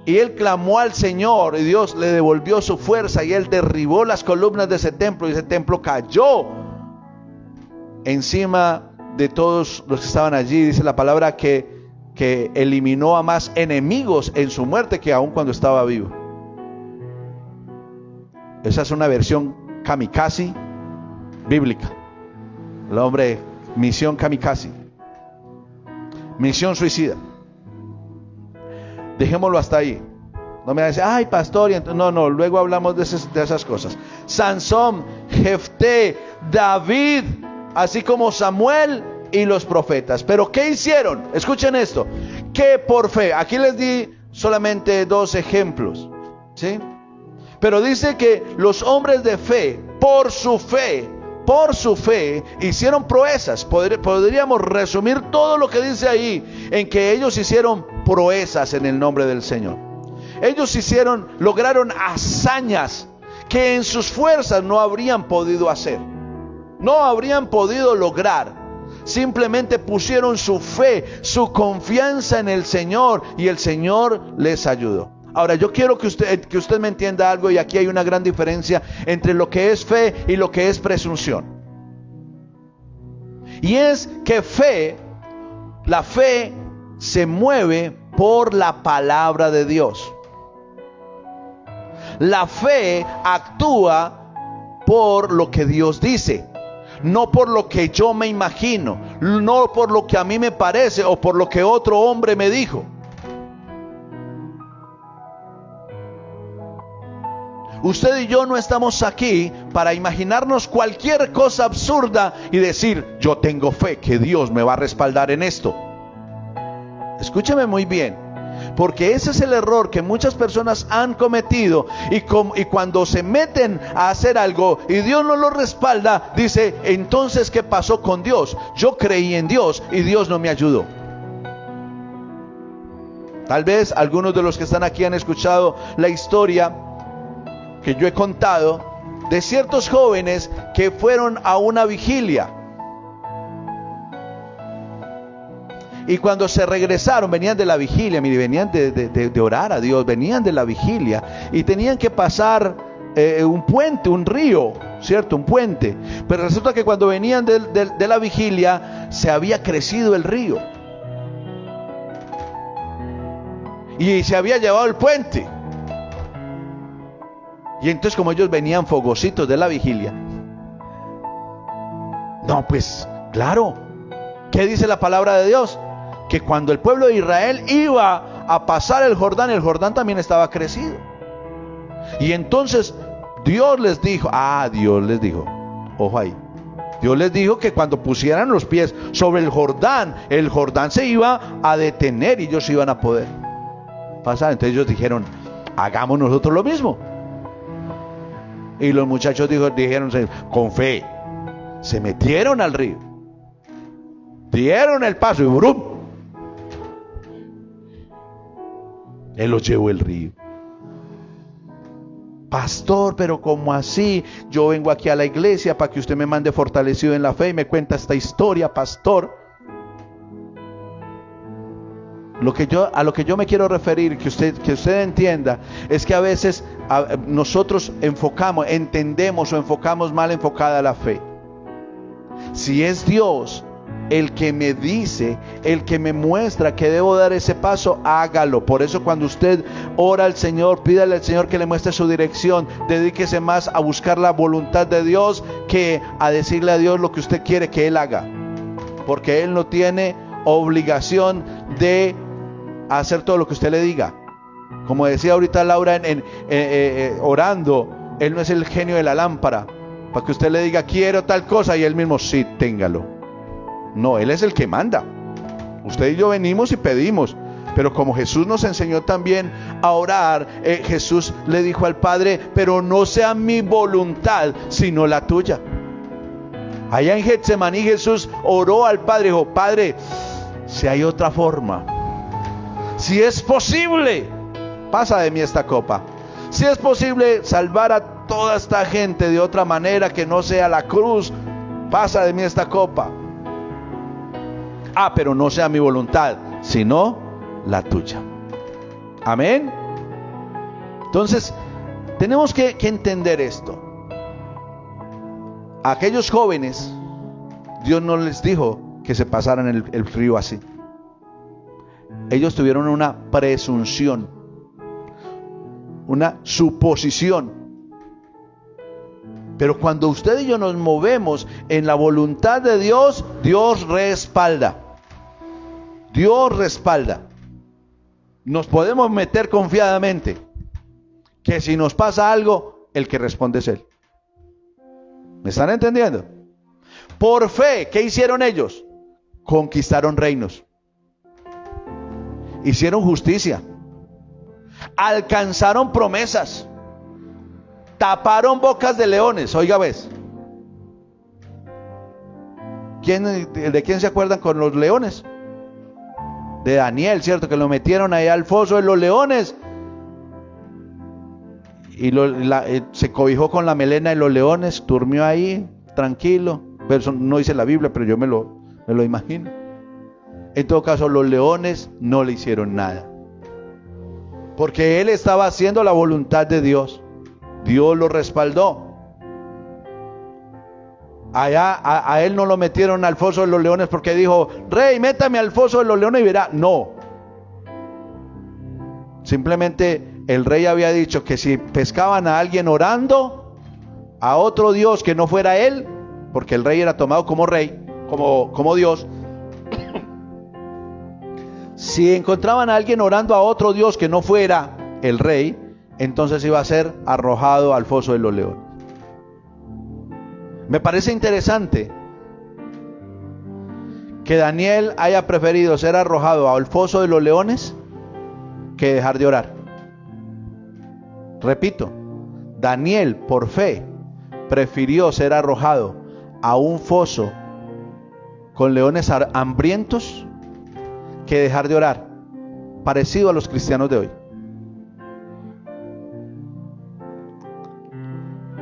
Y él clamó al Señor y Dios le devolvió su fuerza y él derribó las columnas de ese templo y ese templo cayó encima de todos los que estaban allí. Dice la palabra que eliminó a más enemigos en su muerte que aún cuando estaba vivo. Esa es una versión kamikaze bíblica. El hombre, misión kamikaze, misión suicida. Dejémoslo hasta ahí. No me dice, ay pastor, no, luego hablamos de esas cosas. Sansón, Jefté, David, así como Samuel y los profetas. Pero ¿qué hicieron? Escuchen esto. Que por fe, aquí les di solamente 2 ejemplos, ¿sí? Pero dice que los hombres de fe, por su fe, hicieron proezas. Podríamos resumir todo lo que dice ahí en que ellos hicieron proezas en el nombre del Señor. Ellos lograron hazañas que en sus fuerzas no habrían podido hacer, no habrían podido lograr. Simplemente pusieron su fe, su confianza en el Señor y el Señor les ayudó. Ahora yo quiero que usted me entienda algo, y aquí hay una gran diferencia entre lo que es fe y lo que es presunción. Y es que la fe se mueve por la palabra de Dios. La fe actúa por lo que Dios dice, no por lo que yo me imagino, no por lo que a mí me parece o por lo que otro hombre me dijo. Usted y yo no estamos aquí para imaginarnos cualquier cosa absurda y decir, yo tengo fe que Dios me va a respaldar en esto. Escúcheme muy bien, porque ese es el error que muchas personas han cometido, y cuando se meten a hacer algo y Dios no lo respalda, dice, entonces ¿qué pasó con Dios? Yo creí en Dios y Dios no me ayudó. Tal vez algunos de los que están aquí han escuchado la historia que yo he contado de ciertos jóvenes que fueron a una vigilia, y cuando se regresaron, venían de la vigilia, mire, venían de orar a Dios, venían de la vigilia y tenían que pasar un puente, un río, ¿cierto? Un puente. Pero resulta que cuando venían de la vigilia se había crecido el río y se había llevado el puente. Y entonces, como ellos venían fogositos de la vigilia, no, pues claro, ¿qué dice la palabra de Dios? Que cuando el pueblo de Israel iba a pasar el Jordán también estaba crecido. Y entonces Dios les dijo, ojo ahí, Dios les dijo que cuando pusieran los pies sobre el Jordán se iba a detener y ellos iban a poder. pasar. Entonces ellos dijeron, hagamos nosotros lo mismo. Y los muchachos dijeron con fe, se metieron al río, dieron el paso y ¡brum! Él los llevó el río. Pastor, pero ¿cómo así? Yo vengo aquí a la iglesia para que usted me mande fortalecido en la fe y me cuenta esta historia, pastor. A lo que yo me quiero referir, que usted entienda, es que a veces nosotros entendemos o enfocamos mal enfocada la fe. Si es Dios el que me dice, el que me muestra que debo dar ese paso, hágalo. Por eso cuando usted ora al Señor, pídale al Señor que le muestre su dirección. Dedíquese más a buscar la voluntad de Dios que a decirle a Dios lo que usted quiere que Él haga, porque Él no tiene obligación de hacer todo lo que usted le diga. Como decía ahorita Laura orando, Él no es el genio de la lámpara para que usted le diga quiero tal cosa y Él mismo sí, téngalo. No, Él es el que manda. Usted y yo venimos y pedimos, pero como Jesús nos enseñó también a orar, Jesús le dijo al Padre, pero no sea mi voluntad sino la tuya. Allá en Getsemaní Jesús oró al Padre, dijo, Padre, si hay otra forma, si es posible, pasa de mí esta copa. Si es posible salvar a toda esta gente de otra manera que no sea la cruz, pasa de mí esta copa. Pero no sea mi voluntad, sino la tuya. Amén. Entonces, tenemos que entender esto. A aquellos jóvenes, Dios no les dijo que se pasaran el río así. Ellos tuvieron una presunción, una suposición. Pero cuando usted y yo nos movemos en la voluntad de Dios, Dios respalda. Dios respalda. Nos podemos meter confiadamente que si nos pasa algo, el que responde es Él. ¿Me están entendiendo? Por fe, ¿qué hicieron ellos? Conquistaron reinos. Hicieron justicia. Alcanzaron promesas. Taparon bocas de leones. Oiga, ¿ves? ¿De quién se acuerdan con los leones? De Daniel, ¿cierto? Que lo metieron ahí al foso de los leones. Y se cobijó con la melena de los leones. Durmió ahí, tranquilo. Pero eso no dice la Biblia, pero yo me lo imagino. En todo caso, los leones no le hicieron nada. Porque él estaba haciendo la voluntad de Dios. Dios lo respaldó. Allá a él no lo metieron al foso de los leones porque dijo, rey, métame al foso de los leones y verá. No. Simplemente el rey había dicho que si pescaban a alguien orando a otro Dios que no fuera él, porque el rey era tomado como rey, como Dios. Si encontraban a alguien orando a otro Dios que no fuera el rey, entonces iba a ser arrojado al foso de los leones. Me parece interesante que Daniel haya preferido ser arrojado al foso de los leones que dejar de orar. Repito, Daniel por fe prefirió ser arrojado a un foso con leones hambrientos que dejar de orar, parecido a los cristianos de hoy.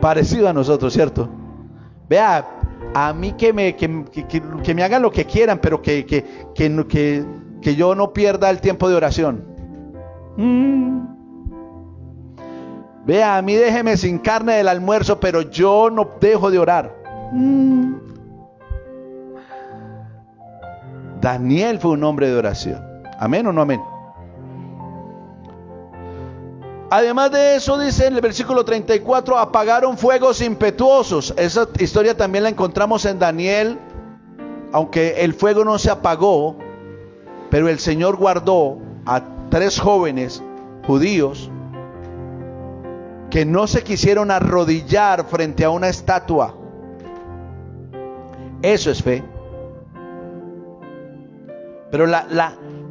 Parecido a nosotros, ¿cierto? Vea, a mí que me hagan lo que quieran, pero que yo no pierda el tiempo de oración. Vea, a mí déjeme sin carne del almuerzo, pero yo no dejo de orar. Daniel fue un hombre de oración. ¿Amén o no amén? Además de eso, dice en el versículo 34, apagaron fuegos impetuosos. Esa historia también la encontramos en Daniel. Aunque el fuego no se apagó, pero el Señor guardó a 3 jóvenes judíos que no se quisieron arrodillar frente a una estatua. Eso es fe. Pero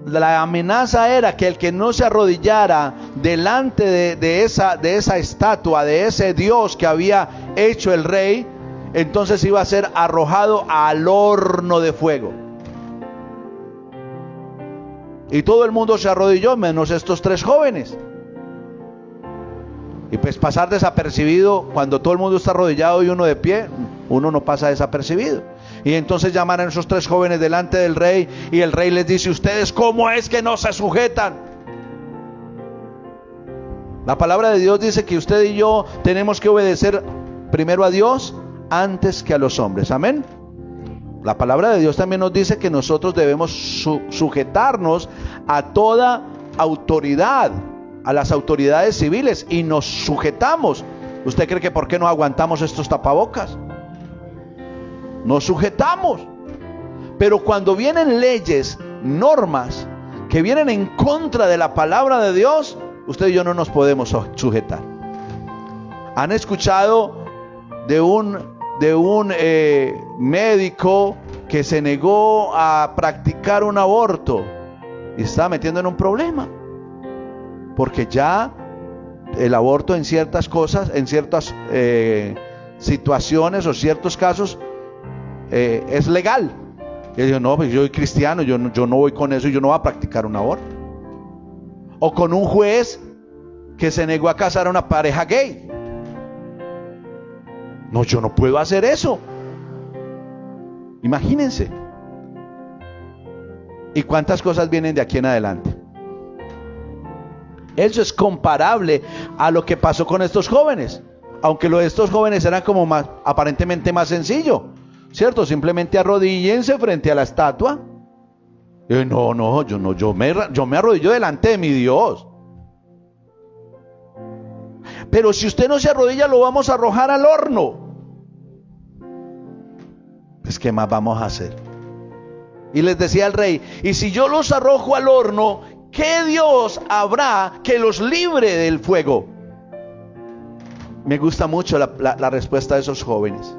la amenaza era que el que no se arrodillara delante de esa estatua, de ese Dios que había hecho el rey, entonces iba a ser arrojado al horno de fuego. Y todo el mundo se arrodilló, menos estos 3 jóvenes. Y pues pasar desapercibido, cuando todo el mundo está arrodillado y uno de pie, uno no pasa desapercibido. Y entonces llaman a esos 3 jóvenes delante del rey, y el rey les dice: ¿ustedes cómo es que no se sujetan? La palabra de Dios dice que usted y yo tenemos que obedecer primero a Dios antes que a los hombres. Amén. La palabra de Dios también nos dice que nosotros debemos sujetarnos a toda autoridad, a las autoridades civiles, y nos sujetamos. ¿Usted cree que por qué no aguantamos estos tapabocas? Nos sujetamos. Pero cuando vienen leyes, normas que vienen en contra de la palabra de Dios, usted y yo no nos podemos sujetar. ¿Han escuchado de un médico que se negó a practicar un aborto y estaba metiendo en un problema? Porque ya el aborto en ciertas cosas, en ciertas situaciones o ciertos casos es legal. Y él dijo: no, pues yo soy cristiano, yo no voy con eso, y yo no voy a practicar un aborto. O con un juez que se negó a casar a una pareja gay. No, yo no puedo hacer eso. Imagínense. ¿Y cuántas cosas vienen de aquí en adelante? Eso es comparable a lo que pasó con estos jóvenes. Aunque lo de estos jóvenes era como aparentemente más sencillo, ¿cierto? Simplemente arrodíllense frente a la estatua. Yo me arrodillo delante de mi Dios. Pero si usted no se arrodilla, lo vamos a arrojar al horno. Pues ¿qué más vamos a hacer? Y les decía el rey: y si yo los arrojo al horno, ¿qué Dios habrá que los libre del fuego? Me gusta mucho la respuesta de esos jóvenes.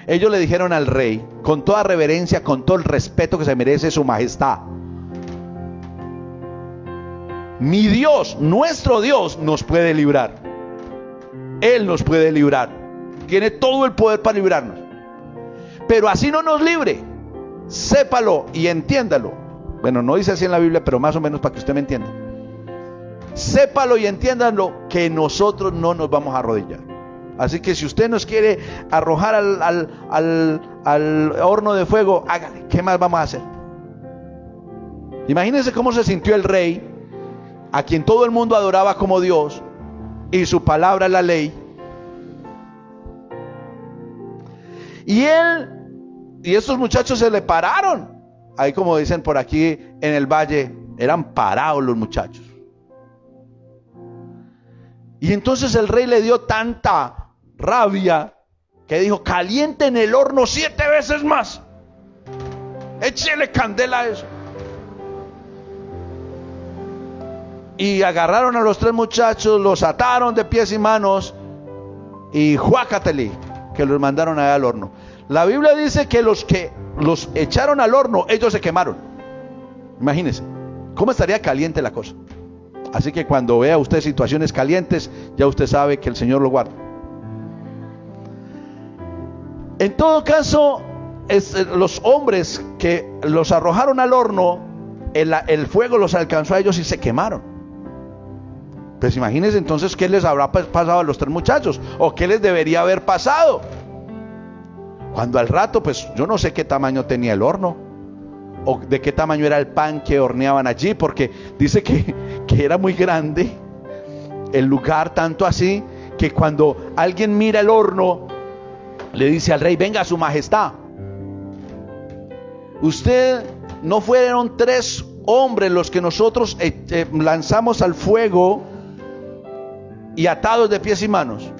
Ellos le dijeron al rey, con toda reverencia, con todo el respeto que se merece su majestad: mi Dios, nuestro Dios, nos puede librar. Él nos puede librar. Tiene todo el poder para librarnos. Pero así no nos libre, sépalo y entiéndalo. Bueno, no dice así en la Biblia, pero más o menos para que usted me entienda. Sépalo y entiéndalo, que nosotros no nos vamos a arrodillar. Así que si usted nos quiere arrojar al horno de fuego, hágale. ¿Qué más vamos a hacer? Imagínense cómo se sintió el rey, a quien todo el mundo adoraba como Dios, y su palabra es la ley. Y estos muchachos se le pararon. Ahí, como dicen por aquí en el valle, eran parados los muchachos. Y entonces el rey le dio tanta rabia que dijo: calienten el horno 7 veces más, échele candela a eso. Y agarraron a los 3 muchachos, los ataron de pies y manos, y juácatele, que los mandaron allá al horno. La Biblia dice que los echaron al horno, ellos se quemaron. Imagínense cómo estaría caliente la cosa. Así que cuando vea usted situaciones calientes, ya usted sabe que el Señor lo guarda. En todo caso, los hombres que los arrojaron al horno, el fuego los alcanzó a ellos y se quemaron. Pues imagínense entonces qué les habrá pasado a los 3 muchachos, o qué les debería haber pasado. Cuando al rato, pues yo no sé qué tamaño tenía el horno, o de qué tamaño era el pan que horneaban allí, porque dice que era muy grande el lugar, tanto así que cuando alguien mira el horno, le dice al rey: venga, su majestad, usted no fueron 3 hombres los que nosotros lanzamos al fuego y atados de pies y manos.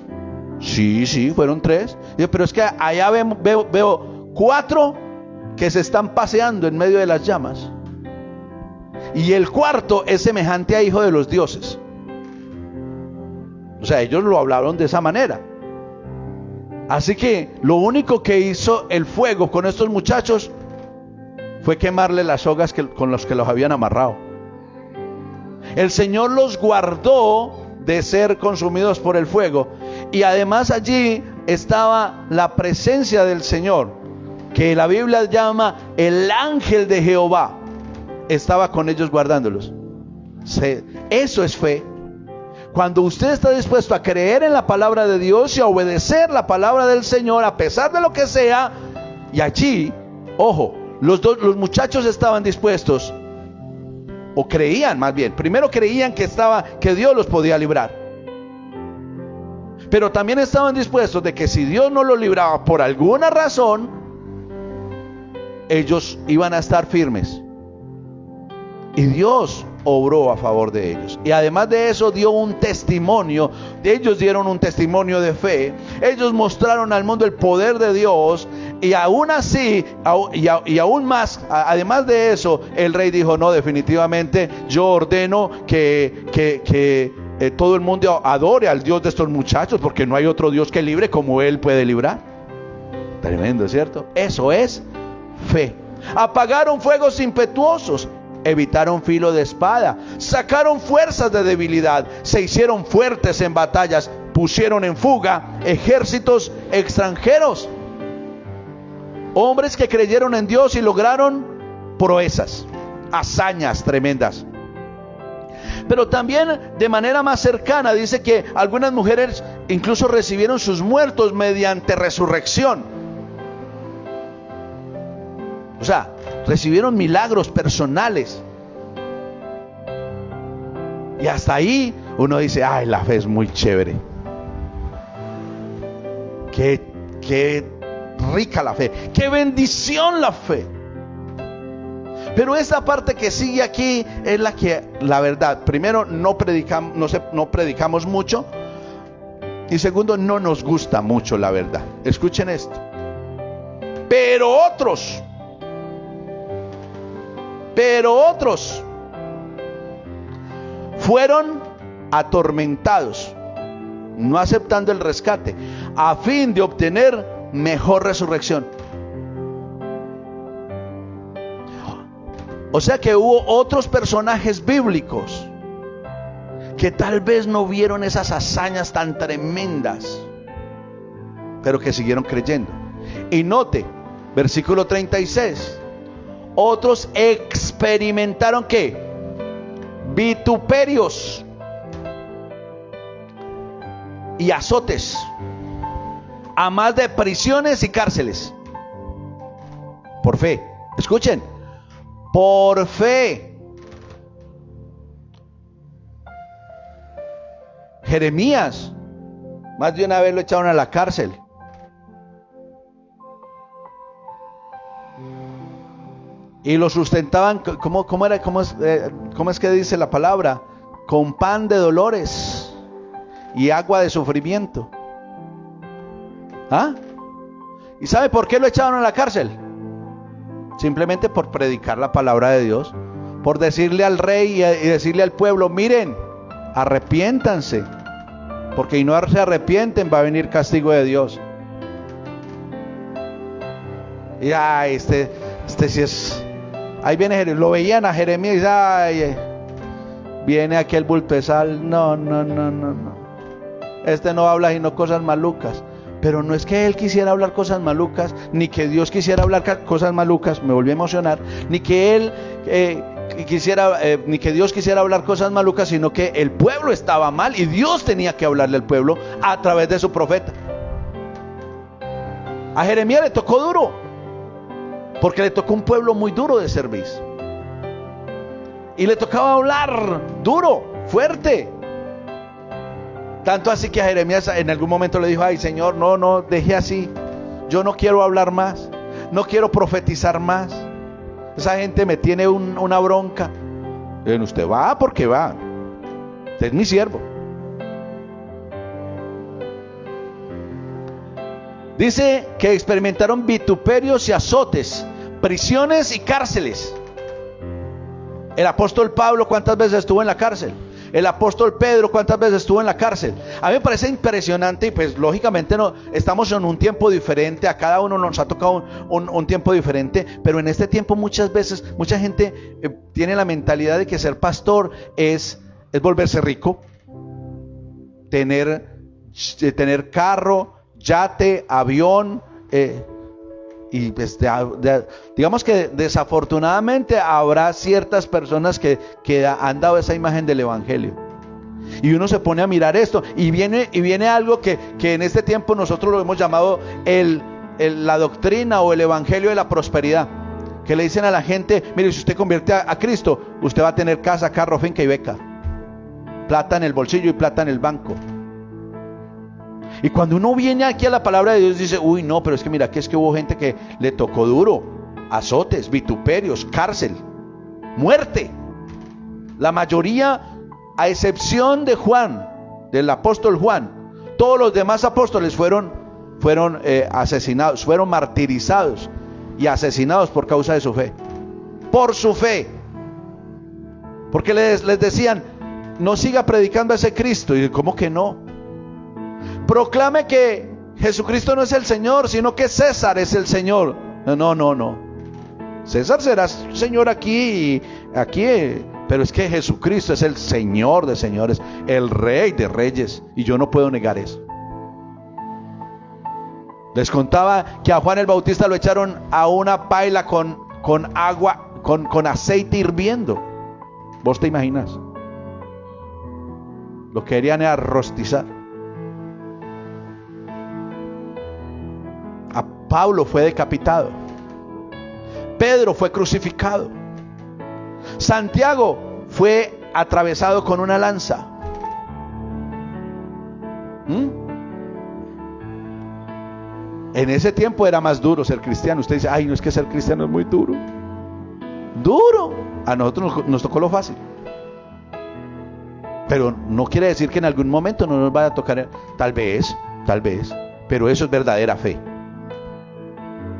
Sí, fueron 3. Pero es que allá veo 4 que se están paseando en medio de las llamas, y el 4 es semejante a hijo de los dioses. O sea, ellos lo hablaron de esa manera. Así que lo único que hizo el fuego con estos muchachos fue quemarle las sogas con las que los habían amarrado. El Señor los guardó de ser consumidos por el fuego. Y además allí estaba la presencia del Señor, que la Biblia llama el ángel de Jehová. Estaba con ellos guardándolos. Eso es fe. Cuando usted está dispuesto a creer en la palabra de Dios y a obedecer la palabra del Señor a pesar de lo que sea. Y allí, ojo, los muchachos estaban dispuestos, o creían más bien, primero creían que Dios los podía librar, pero también estaban dispuestos de que si Dios no los libraba por alguna razón, ellos iban a estar firmes. Y Dios obró a favor de ellos. Y además de eso dio un testimonio. Ellos dieron un testimonio de fe. Ellos mostraron al mundo el poder de Dios. Y aún así, y aún más, además de eso, el rey dijo: no, definitivamente yo ordeno que todo el mundo adore al Dios de estos muchachos, porque no hay otro Dios que libre como Él puede librar. Tremendo, ¿cierto? Eso es fe. Apagaron fuegos impetuosos, evitaron filo de espada, sacaron fuerzas de debilidad, se hicieron fuertes en batallas, pusieron en fuga ejércitos extranjeros. Hombres que creyeron en Dios y lograron proezas, hazañas tremendas. Pero también de manera más cercana dice que algunas mujeres incluso recibieron sus muertos mediante resurrección. O sea, recibieron milagros personales. Y hasta ahí uno dice: ay, la fe es muy chévere. Qué rica la fe, qué bendición la fe. Pero esta parte que sigue aquí es la que, la verdad, primero no predicamos mucho, y segundo, no nos gusta mucho la verdad. Escuchen esto. Pero otros fueron atormentados, no aceptando el rescate, a fin de obtener mejor resurrección. O sea que hubo otros personajes bíblicos que tal vez no vieron esas hazañas tan tremendas, pero que siguieron creyendo. Y note, versículo 36. Otros experimentaron ¿qué? Vituperios y azotes, a más de prisiones y cárceles, por fe. Escuchen, por fe. Jeremías, más de una vez lo echaron a la cárcel. Y lo sustentaban, ¿cómo es que dice la palabra? Con pan de dolores y agua de sufrimiento. ¿Ah? ¿Y sabe por qué lo echaron a la cárcel? Simplemente por predicar la palabra de Dios, por decirle al rey y decirle al pueblo: miren, arrepiéntanse, porque si no se arrepienten va a venir castigo de Dios. Y ay, este sí es. Ahí viene Jeremías, lo veían a Jeremías y ay, viene aquel bulto de sal. No. Este no habla sino cosas malucas. Pero no es que él quisiera hablar cosas malucas, ni que Dios quisiera hablar cosas malucas. Me volví a emocionar. Ni que él ni que Dios quisiera hablar cosas malucas, sino que el pueblo estaba mal y Dios tenía que hablarle al pueblo a través de su profeta. A Jeremías le tocó duro, porque le tocó un pueblo muy duro de servir. Y le tocaba hablar duro, fuerte. Tanto así que a Jeremías en algún momento le dijo: ay, Señor, no, deje así. Yo no quiero hablar más. No quiero profetizar más. Esa gente me tiene una bronca. Usted va porque va. Usted es mi siervo. Dice que experimentaron vituperios y azotes, prisiones y cárceles. El apóstol Pablo, ¿cuántas veces estuvo en la cárcel? El apóstol Pedro, ¿cuántas veces estuvo en la cárcel? A mí me parece impresionante y pues lógicamente no, estamos en un tiempo diferente, a cada uno nos ha tocado un tiempo diferente, pero en este tiempo muchas veces, mucha gente tiene la mentalidad de que ser pastor es volverse rico, tener carro, yate, avión, y pues digamos que desafortunadamente habrá ciertas personas que han dado esa imagen del evangelio, y uno se pone a mirar esto y viene algo que en este tiempo nosotros lo hemos llamado la doctrina o el evangelio de la prosperidad, que le dicen a la gente: mire, si usted convierte a Cristo, usted va a tener casa, carro, finca y beca, plata en el bolsillo y plata en el banco. Y cuando uno viene aquí a la palabra de Dios, dice: uy, no, pero es que mira, que es que hubo gente que le tocó duro, azotes, vituperios, cárcel, muerte. La mayoría, a excepción de Juan, del apóstol Juan, todos los demás apóstoles fueron asesinados, fueron martirizados y asesinados por causa de su fe. Por su fe. Porque les decían: no siga predicando a ese Cristo. Y ¿cómo que no? Proclame que Jesucristo no es el Señor, sino que César es el Señor. No. César será Señor aquí, pero es que Jesucristo es el Señor de señores, el Rey de reyes, y yo no puedo negar eso. Les contaba que a Juan el Bautista lo echaron a una paila con agua, con aceite hirviendo. ¿Vos te imaginas? Lo querían era rostizar. A Pablo fue decapitado. Pedro fue crucificado. Santiago fue atravesado con una lanza. En ese tiempo era más duro ser cristiano. Usted dice: ay, no, es que ser cristiano es muy duro. Duro. A nosotros nos tocó lo fácil. Pero no quiere decir que en algún momento no nos vaya a tocar. Tal vez. Pero eso es verdadera fe.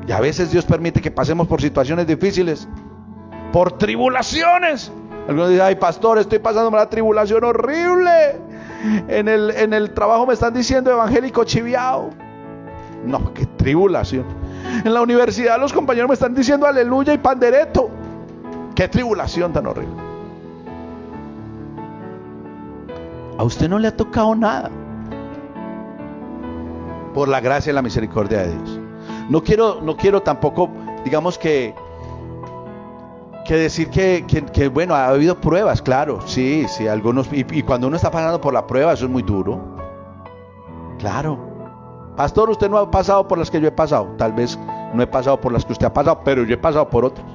Y a veces Dios permite que pasemos por situaciones difíciles, por tribulaciones. Algunos dicen: ay, pastor, estoy pasando una tribulación horrible. En el trabajo me están diciendo evangélico chiviao. No, qué tribulación. En la universidad los compañeros me están diciendo aleluya y pandereto. Qué tribulación tan horrible. A usted no le ha tocado nada, por la gracia y la misericordia de Dios. No quiero tampoco, digamos que decir que bueno, ha habido pruebas, claro, sí, algunos, y cuando uno está pasando por la prueba, eso es muy duro. Claro. Pastor, usted no ha pasado por las que yo he pasado. Tal vez no he pasado por las que usted ha pasado, pero yo he pasado por otras.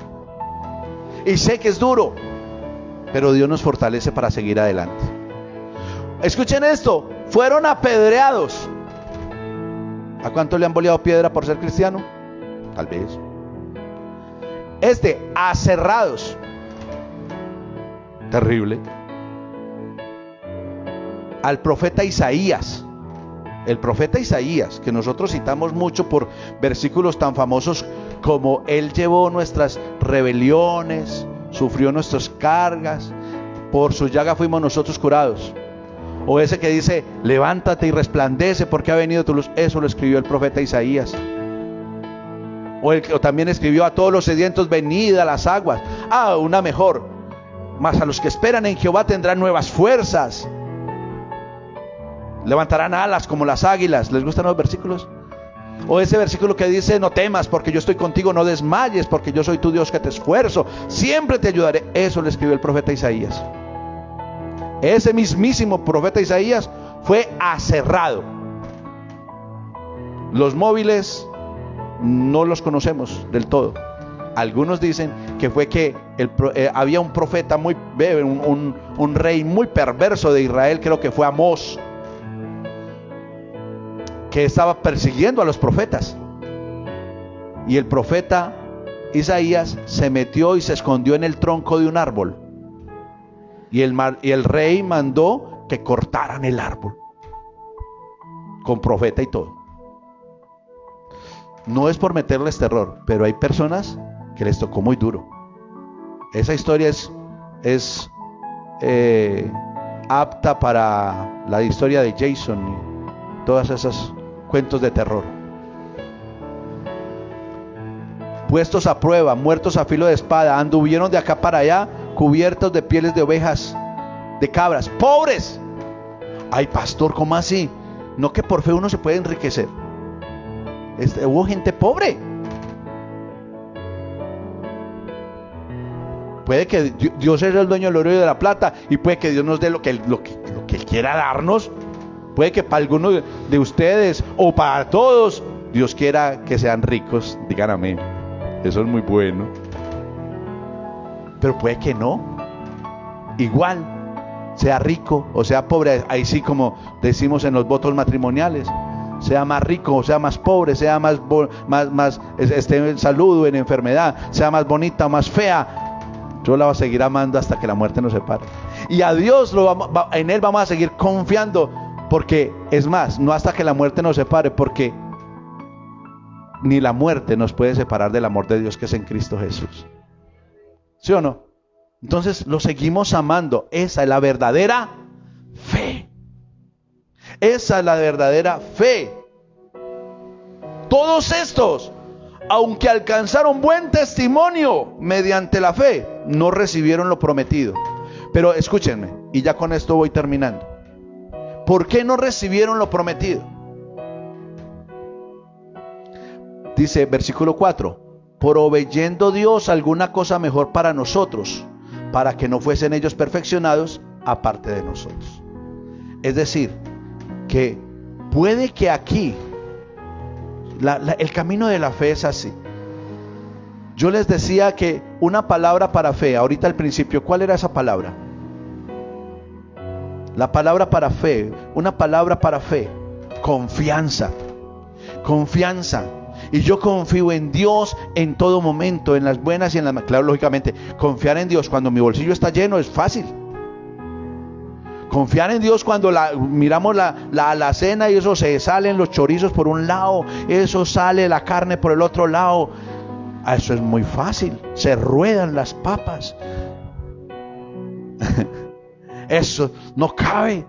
Y sé que es duro, pero Dios nos fortalece para seguir adelante. Escuchen esto: fueron apedreados. ¿A cuánto le han boleado piedra por ser cristiano? Tal vez. Aserrados. Terrible. Al profeta Isaías. El profeta Isaías, que nosotros citamos mucho por versículos tan famosos como: él llevó nuestras rebeliones, sufrió nuestras cargas, por su llaga fuimos nosotros curados. O ese que dice: levántate y resplandece porque ha venido tu luz. Eso lo escribió el profeta Isaías. O también escribió: a todos los sedientos, venid a las aguas. Una mejor: mas a los que esperan en Jehová tendrán nuevas fuerzas, levantarán alas como las águilas. ¿Les gustan los versículos? O ese versículo que dice: no temas porque yo estoy contigo, no desmayes porque yo soy tu Dios que te esfuerzo, siempre te ayudaré. Eso lo escribió el profeta Isaías. Ese mismísimo profeta Isaías fue aserrado. Los móviles no los conocemos del todo. Algunos dicen que fue que había un profeta un rey muy perverso de Israel, creo que fue Amós, que estaba persiguiendo a los profetas. Y el profeta Isaías se metió y se escondió en el tronco de un árbol. Y el rey mandó que cortaran el árbol, con profeta y todo. No es por meterles terror, pero hay personas que les tocó muy duro. Esa historia es apta para la historia de Jason y todas esas cuentos de terror. Puestos a prueba, muertos a filo de espada, anduvieron de acá para allá, cubiertos de pieles de ovejas, de cabras, pobres. Ay, pastor, ¿cómo así? No, que por fe uno se puede enriquecer. Hubo gente pobre. Puede que Dios sea el dueño del oro y de la plata, y puede que Dios nos dé lo que Él quiera darnos. Puede que para algunos de ustedes o para todos Dios quiera que sean ricos. Digan amén. Eso es muy bueno. Pero puede que no. Igual, sea rico o sea pobre, ahí sí, como decimos en los votos matrimoniales, sea más rico o sea más pobre, sea más esté en salud o en enfermedad, sea más bonita o más fea, yo la voy a seguir amando hasta que la muerte nos separe. Y a Dios en Él vamos a seguir confiando, porque es más, no hasta que la muerte nos separe, porque ni la muerte nos puede separar del amor de Dios que es en Cristo Jesús. ¿Sí o no? Entonces lo seguimos amando. Esa es la verdadera fe. Esa es la verdadera fe. Todos estos, aunque alcanzaron buen testimonio mediante la fe, no recibieron lo prometido. Pero escúchenme, y ya con esto voy terminando. ¿Por qué no recibieron lo prometido? Dice versículo 4: proveyendo Dios alguna cosa mejor para nosotros, para que no fuesen ellos perfeccionados aparte de nosotros. Es decir, que puede que aquí el camino de la fe es así. Yo les decía que una palabra para fe, ahorita al principio, ¿cuál era esa palabra? La palabra para fe, una palabra para fe: confianza. Confianza. Y yo confío en Dios en todo momento, en las buenas y en las malas. Claro, lógicamente, confiar en Dios cuando mi bolsillo está lleno es fácil. Confiar en Dios cuando miramos la alacena y eso se salen los chorizos por un lado, eso sale la carne por el otro lado. Eso es muy fácil. Se ruedan las papas. Eso no cabe.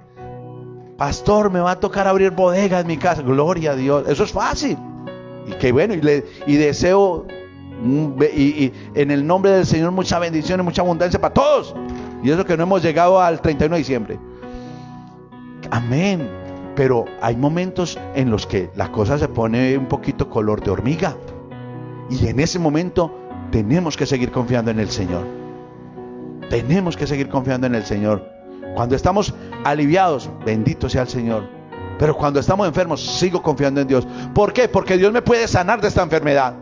Pastor, me va a tocar abrir bodega en mi casa. Gloria a Dios. Eso es fácil. Y qué bueno. Y deseo y en el nombre del Señor mucha bendición y mucha abundancia para todos. Y eso que no hemos llegado al 31 de diciembre. Amén. Pero hay momentos en los que la cosa se pone un poquito color de hormiga. Y en ese momento tenemos que seguir confiando en el Señor. Tenemos que seguir confiando en el Señor. Cuando estamos aliviados, bendito sea el Señor. Pero cuando estamos enfermos, sigo confiando en Dios. ¿Por qué? Porque Dios me puede sanar de esta enfermedad.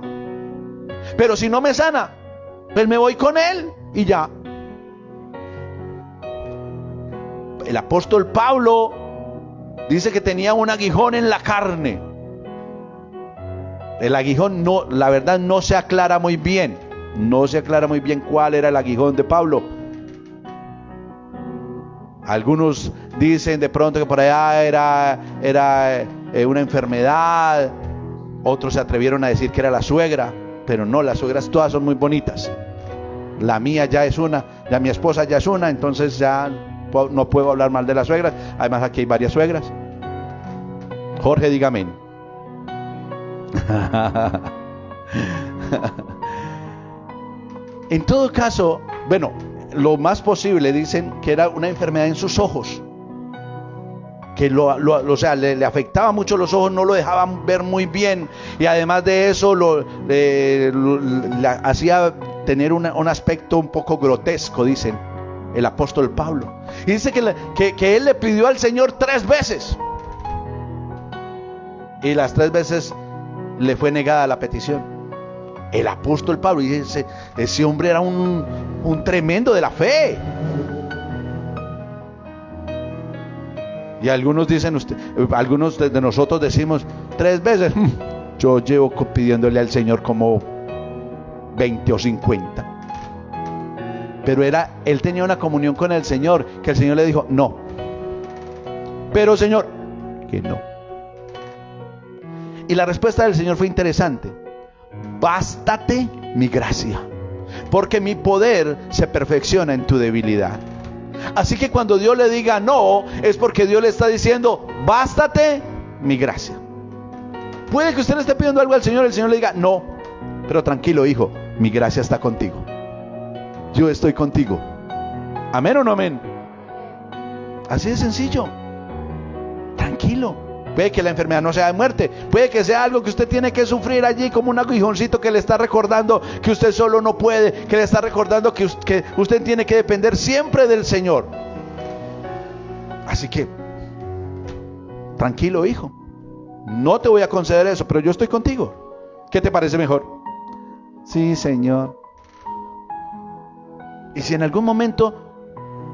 Pero si no me sana, pues me voy con Él y ya. El apóstol Pablo dice que tenía un aguijón en la carne. El aguijón no, la verdad no se aclara muy bien. No se aclara muy bien cuál era el aguijón de Pablo. Algunos dicen de pronto que por allá era una enfermedad. Otros se atrevieron a decir que era la suegra. Pero no, las suegras todas son muy bonitas. La mía ya es una, ya mi esposa ya es una. Entonces ya no puedo hablar mal de las suegras. Además aquí hay varias suegras. Jorge, diga amén. En todo caso, bueno, lo más posible dicen que era una enfermedad en sus ojos, que o sea, le afectaba mucho los ojos, no lo dejaban ver muy bien, y además de eso le hacía tener un aspecto un poco grotesco, dicen el apóstol Pablo. Y dice que él le pidió al Señor 3 veces, y las 3 veces le fue negada la petición. El apóstol Pablo, y ese hombre era un tremendo de la fe. Y algunos dicen, algunos de nosotros decimos 3 veces. Yo llevo pidiéndole al Señor como 20 o 50. Pero él tenía una comunión con el Señor, que el Señor le dijo, no. Pero Señor, que no. Y la respuesta del Señor fue interesante: bástate mi gracia, porque mi poder se perfecciona en tu debilidad. Así que cuando Dios le diga no, es porque Dios le está diciendo, bástate mi gracia. Puede que usted le esté pidiendo algo al Señor, el Señor le diga no, pero tranquilo, hijo, mi gracia está contigo. Yo estoy contigo. ¿Amén o no amén? Así de sencillo. Tranquilo. Puede que la enfermedad no sea de muerte, puede que sea algo que usted tiene que sufrir allí, como un aguijoncito que le está recordando que usted solo no puede, que le está recordando que usted tiene que depender siempre del Señor. Así que tranquilo, hijo, no te voy a conceder eso, pero yo estoy contigo. ¿Qué te parece mejor? Sí, Señor. Y si en algún momento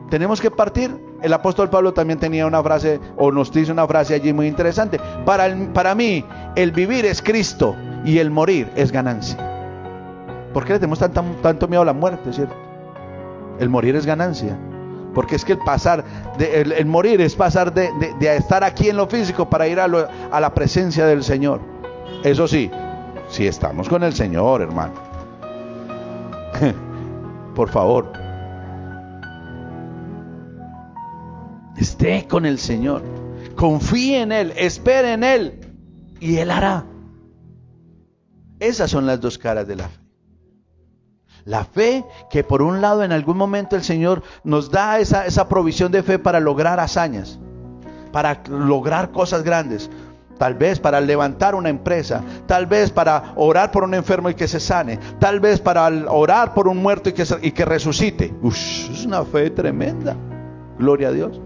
tenemos que partir, el apóstol Pablo también tenía una frase, o nos dice una frase allí muy interesante. Para mí, el vivir es Cristo y el morir es ganancia. ¿Por qué le tenemos tanto miedo a la muerte, cierto? El morir es ganancia. Porque es que el morir es pasar de estar aquí en lo físico para ir a la presencia del Señor. Eso sí, si estamos con el Señor, hermano. Por favor, esté con el Señor, confíe en Él, espere en Él y Él hará. Esas son las dos caras de la fe. La fe que por un lado en algún momento el Señor nos da esa provisión de fe para lograr hazañas, para lograr cosas grandes, tal vez para levantar una empresa, tal vez para orar por un enfermo y que se sane, tal vez para orar por un muerto y que resucite. Es una fe tremenda, gloria a Dios.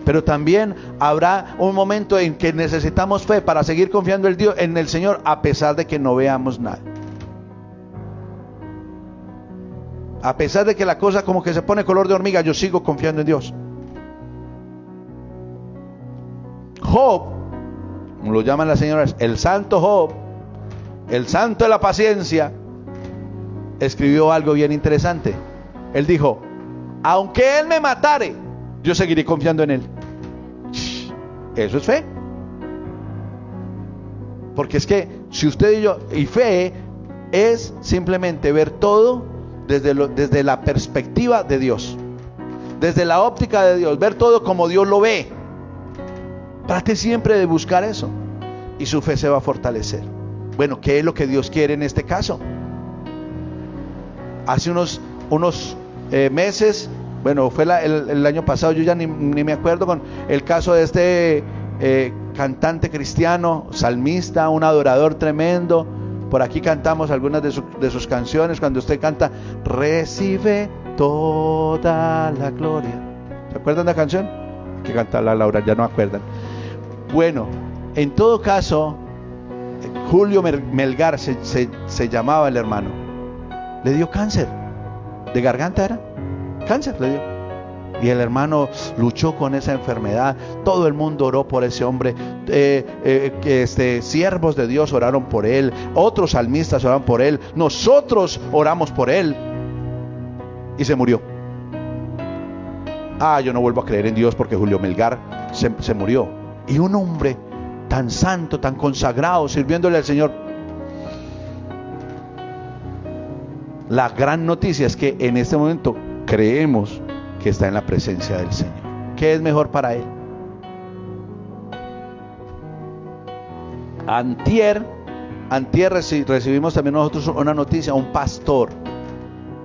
Pero también habrá un momento en que necesitamos fe para seguir confiando en el Señor a pesar de que no veamos nada. A pesar de que la cosa como que se pone color de hormiga, yo sigo confiando en Dios. Job, como lo llaman las señoras, el santo Job, el santo de la paciencia, escribió algo bien interesante. Él dijo, aunque Él me matare, yo seguiré confiando en Él. Eso es fe. Porque es que si usted y yo, y fe es simplemente ver todo desde la perspectiva de Dios, desde la óptica de Dios, ver todo como Dios lo ve. Trate siempre de buscar eso y su fe se va a fortalecer. Bueno, ¿qué es lo que Dios quiere en este caso? Hace unos meses, bueno, fue el año pasado, yo ya ni me acuerdo, con el caso de este cantante cristiano, salmista, un adorador tremendo. Por aquí cantamos algunas de sus canciones. Cuando usted canta, recibe toda la gloria. ¿Se acuerdan de la canción? Que canta la Laura, ya no acuerdan. Bueno, en todo caso, Julio Melgar se llamaba el hermano. Le dio cáncer de garganta, era cáncer le dio. Y el hermano luchó con esa enfermedad. Todo el mundo oró por ese hombre. Siervos de Dios oraron por él. Otros salmistas oraron por él. Nosotros oramos por él. Y se murió. Yo no vuelvo a creer en Dios porque Julio Melgar se murió. Y un hombre tan santo, tan consagrado, sirviéndole al Señor. La gran noticia es que en este momento creemos que está en la presencia del Señor. ¿Qué es mejor para él? Antier recibimos también nosotros una noticia, un pastor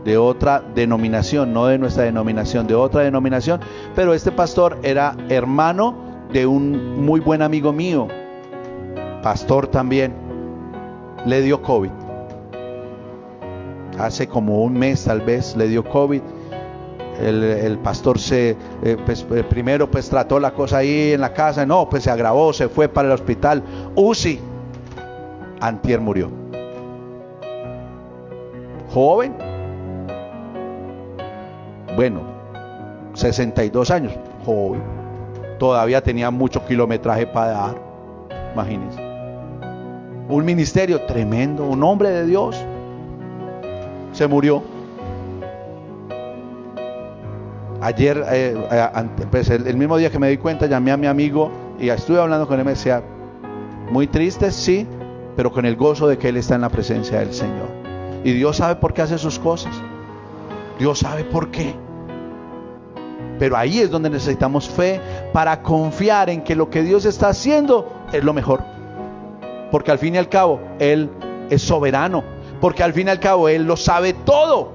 de otra denominación, no de nuestra denominación, de otra denominación, pero este pastor era hermano de un muy buen amigo mío, pastor también. Le dio COVID. Hace como un mes tal vez le dio COVID. El pastor primero trató la cosa ahí en la casa, se agravó, se fue para el hospital, UCI. Antier murió. Joven, bueno, 62 años, joven, todavía tenía mucho kilometraje para dar, imagínense. Un ministerio tremendo, un hombre de Dios, se murió. Ayer, el mismo día que me di cuenta, llamé a mi amigo y estuve hablando con él. Me decía, muy triste, sí, pero con el gozo de que él está en la presencia del Señor. Y Dios sabe por qué hace sus cosas. Dios sabe por qué. Pero ahí es donde necesitamos fe para confiar en que lo que Dios está haciendo es lo mejor. Porque al fin y al cabo, Él es soberano. Porque al fin y al cabo, Él lo sabe todo.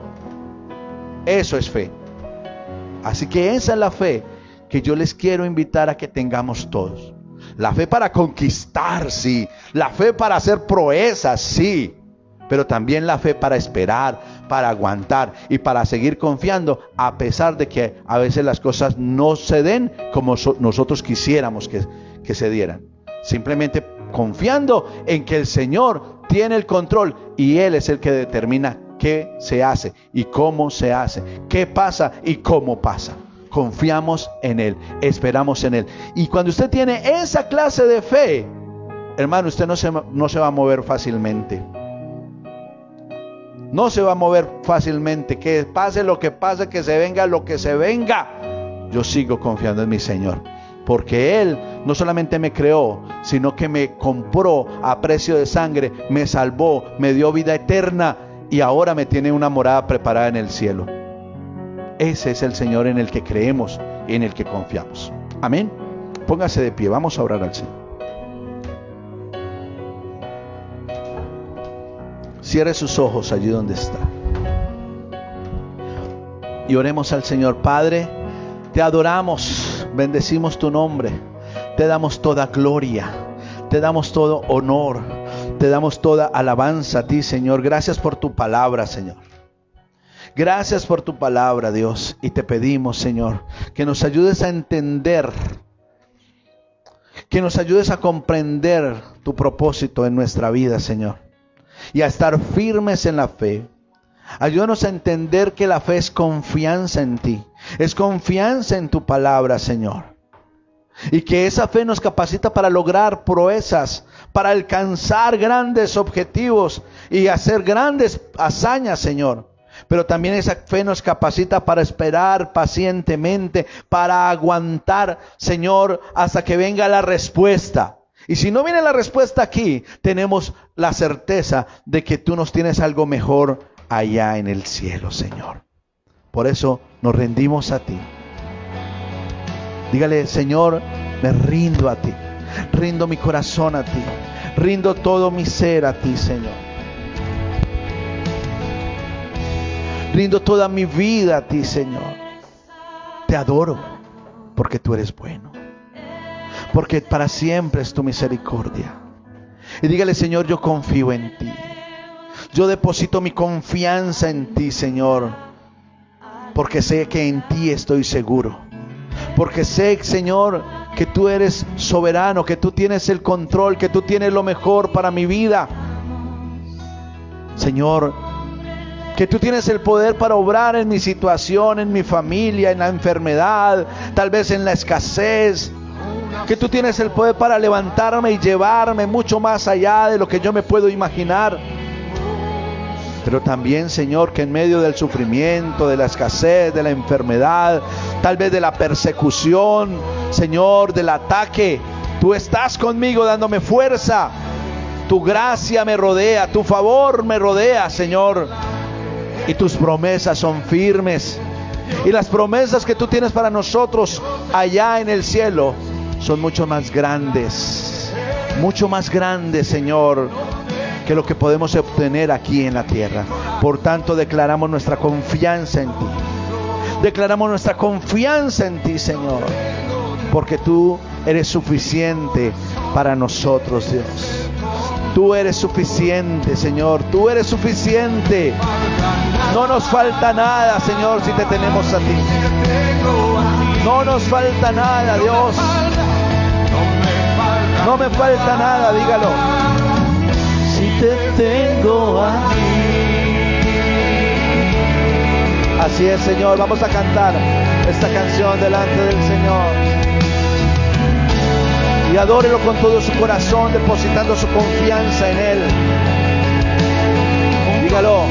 Eso es fe. Así que esa es la fe que yo les quiero invitar a que tengamos todos. La fe para conquistar, sí. La fe para hacer proezas, sí. Pero también la fe para esperar, para aguantar y para seguir confiando, a pesar de que a veces las cosas no se den como nosotros quisiéramos que se dieran. Simplemente confiando en que el Señor tiene el control y Él es el que determina qué se hace y cómo se hace, qué pasa y cómo pasa. Confiamos en Él, esperamos en Él. Y cuando usted tiene esa clase de fe, hermano, usted no se va a mover fácilmente. No se va a mover fácilmente. Que pase lo que pase, que se venga lo que se venga, yo sigo confiando en mi Señor. Porque Él no solamente me creó, sino que me compró a precio de sangre, me salvó, me dio vida eterna y ahora me tiene una morada preparada en el cielo. Ese es el Señor en el que creemos y en el que confiamos. Amén. Póngase de pie, vamos a orar al Señor. Cierre sus ojos allí donde está. Y oremos al Señor. Padre, te adoramos, bendecimos tu nombre. Te damos toda gloria, te damos todo honor, te damos toda alabanza a ti, Señor. Gracias por tu palabra, Señor. Gracias por tu palabra, Dios. Y te pedimos, Señor, que nos ayudes a entender, que nos ayudes a comprender tu propósito en nuestra vida, Señor. Y a estar firmes en la fe. Ayúdanos a entender que la fe es confianza en ti. Es confianza en tu palabra, Señor. Y que esa fe nos capacita para lograr proezas, para alcanzar grandes objetivos y hacer grandes hazañas, Señor. Pero también esa fe nos capacita para esperar pacientemente, para aguantar, Señor, hasta que venga la respuesta. Y si no viene la respuesta aquí, tenemos la certeza de que tú nos tienes algo mejor allá en el cielo, Señor. Por eso nos rendimos a ti. Dígale, Señor, me rindo a ti. Rindo mi corazón a ti. Rindo todo mi ser a ti, Señor. Rindo toda mi vida a ti, Señor. Te adoro porque tú eres bueno. Porque para siempre es tu misericordia. Y dígale, Señor, yo confío en ti. Yo deposito mi confianza en ti, Señor. Porque sé que en ti estoy seguro. Porque sé, Señor, que tú eres soberano, que tú tienes el control, que tú tienes lo mejor para mi vida. Señor, que tú tienes el poder para obrar en mi situación, en mi familia, en la enfermedad, tal vez en la escasez. Que tú tienes el poder para levantarme y llevarme mucho más allá de lo que yo me puedo imaginar. Pero también, Señor, que en medio del sufrimiento, de la escasez, de la enfermedad, tal vez de la persecución, Señor, del ataque, tú estás conmigo dándome fuerza. Tu gracia me rodea, tu favor me rodea, Señor. Y tus promesas son firmes. Y las promesas que tú tienes para nosotros allá en el cielo son mucho más grandes, Señor, que lo que podemos obtener aquí en la tierra. Por tanto, declaramos nuestra confianza en ti. Declaramos nuestra confianza en ti, Señor, porque tú eres suficiente para nosotros, Dios. Tú eres suficiente, Señor. Tú eres suficiente. No nos falta nada, Señor, si te tenemos a ti. No nos falta nada, Dios. No me falta nada, dígalo. Si te tengo a ti. Así es, Señor. Vamos a cantar esta canción delante del Señor. Y adórelo con todo su corazón, depositando su confianza en Él. Dígalo.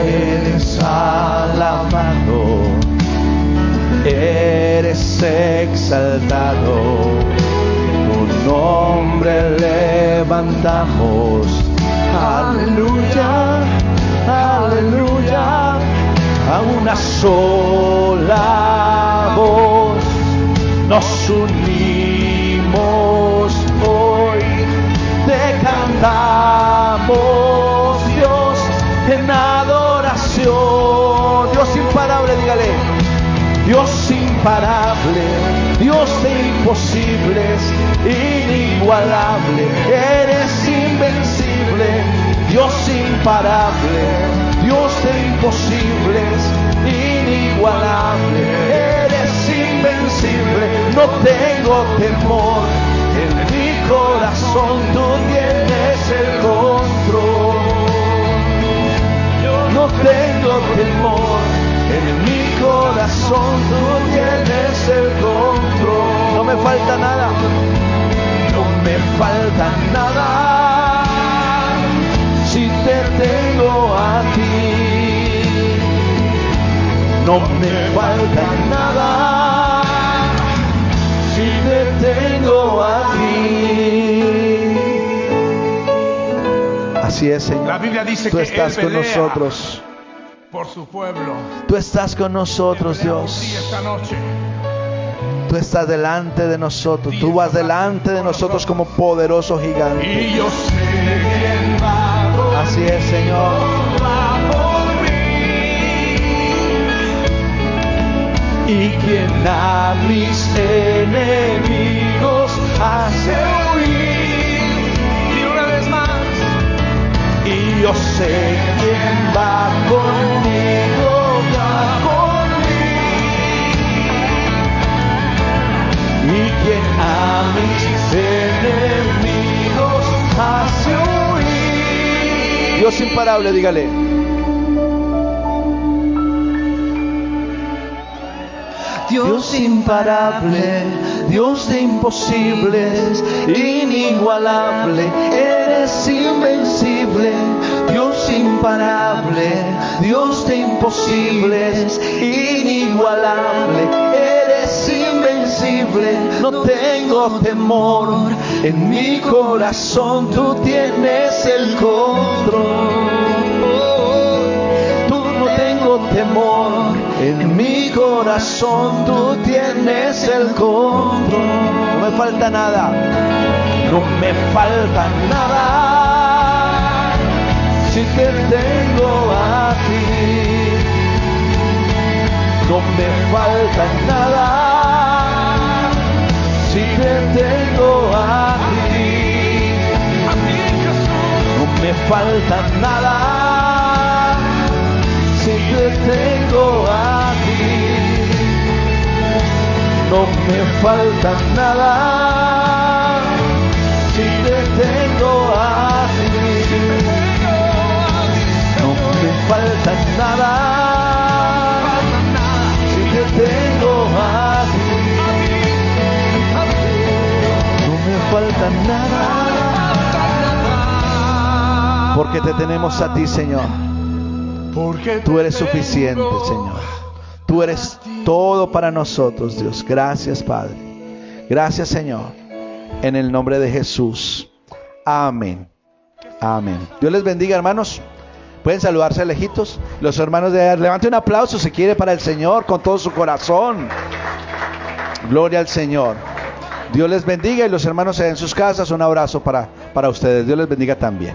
Eres alabado, eres exaltado, tu nombre levantamos. Aleluya, aleluya, a una sola voz nos unimos hoy, te cantamos, Dios, en adoración. Dios imparable, dígale. Dios imparable, Dios de imposibles, inigualable, eres invencible. Dios imparable, Dios de imposibles, inigualable, eres invencible. No tengo temor, en mi corazón tú tienes el control. No tengo temor, en mi corazón tú tienes el control. No me falta nada, no me falta nada, si te tengo a ti. No me falta nada, si te tengo a ti. Así es, Señor. La Biblia dice tú que estás Él con pelea nosotros. por su pueblo. Tú estás con nosotros, Dios. Esta noche. Tú estás delante de nosotros. Tú vas delante de nosotros como poderoso gigante. Y yo sé quién va por Así es, Señor. va por mí. Y quien a mis enemigos hace huir. Y una vez más. Y yo sé quién va conmigo, va conmigo. Y quien a mis enemigos hace huir. Dios imparable, dígale. Dios imparable, Dios de imposibles, inigualable, eres invencible. Dios imparable, Dios de imposibles, inigualable, eres invencible. No tengo temor, en mi corazón tú tienes el control. No tengo temor, en mi corazón tú tienes el control. No me falta nada, no me falta nada, si te tengo a ti. No me falta nada, si te tengo a ti. No me falta nada, si te tengo a ti. No me falta nada, si te tengo a ti. No me falta nada, si te tengo a ti. No me falta nada, porque te tenemos a ti, Señor. Porque Tú eres suficiente, Señor. Tú eres todo para nosotros, Dios. Gracias, Padre. Gracias, Señor. En el nombre de Jesús. Amén. Amén. Dios les bendiga, hermanos. Pueden saludarse lejitos. Los hermanos de allá, levante un aplauso si quiere para el Señor con todo su corazón. Gloria al Señor. Dios les bendiga, y los hermanos en sus casas, un abrazo para ustedes. Dios les bendiga también.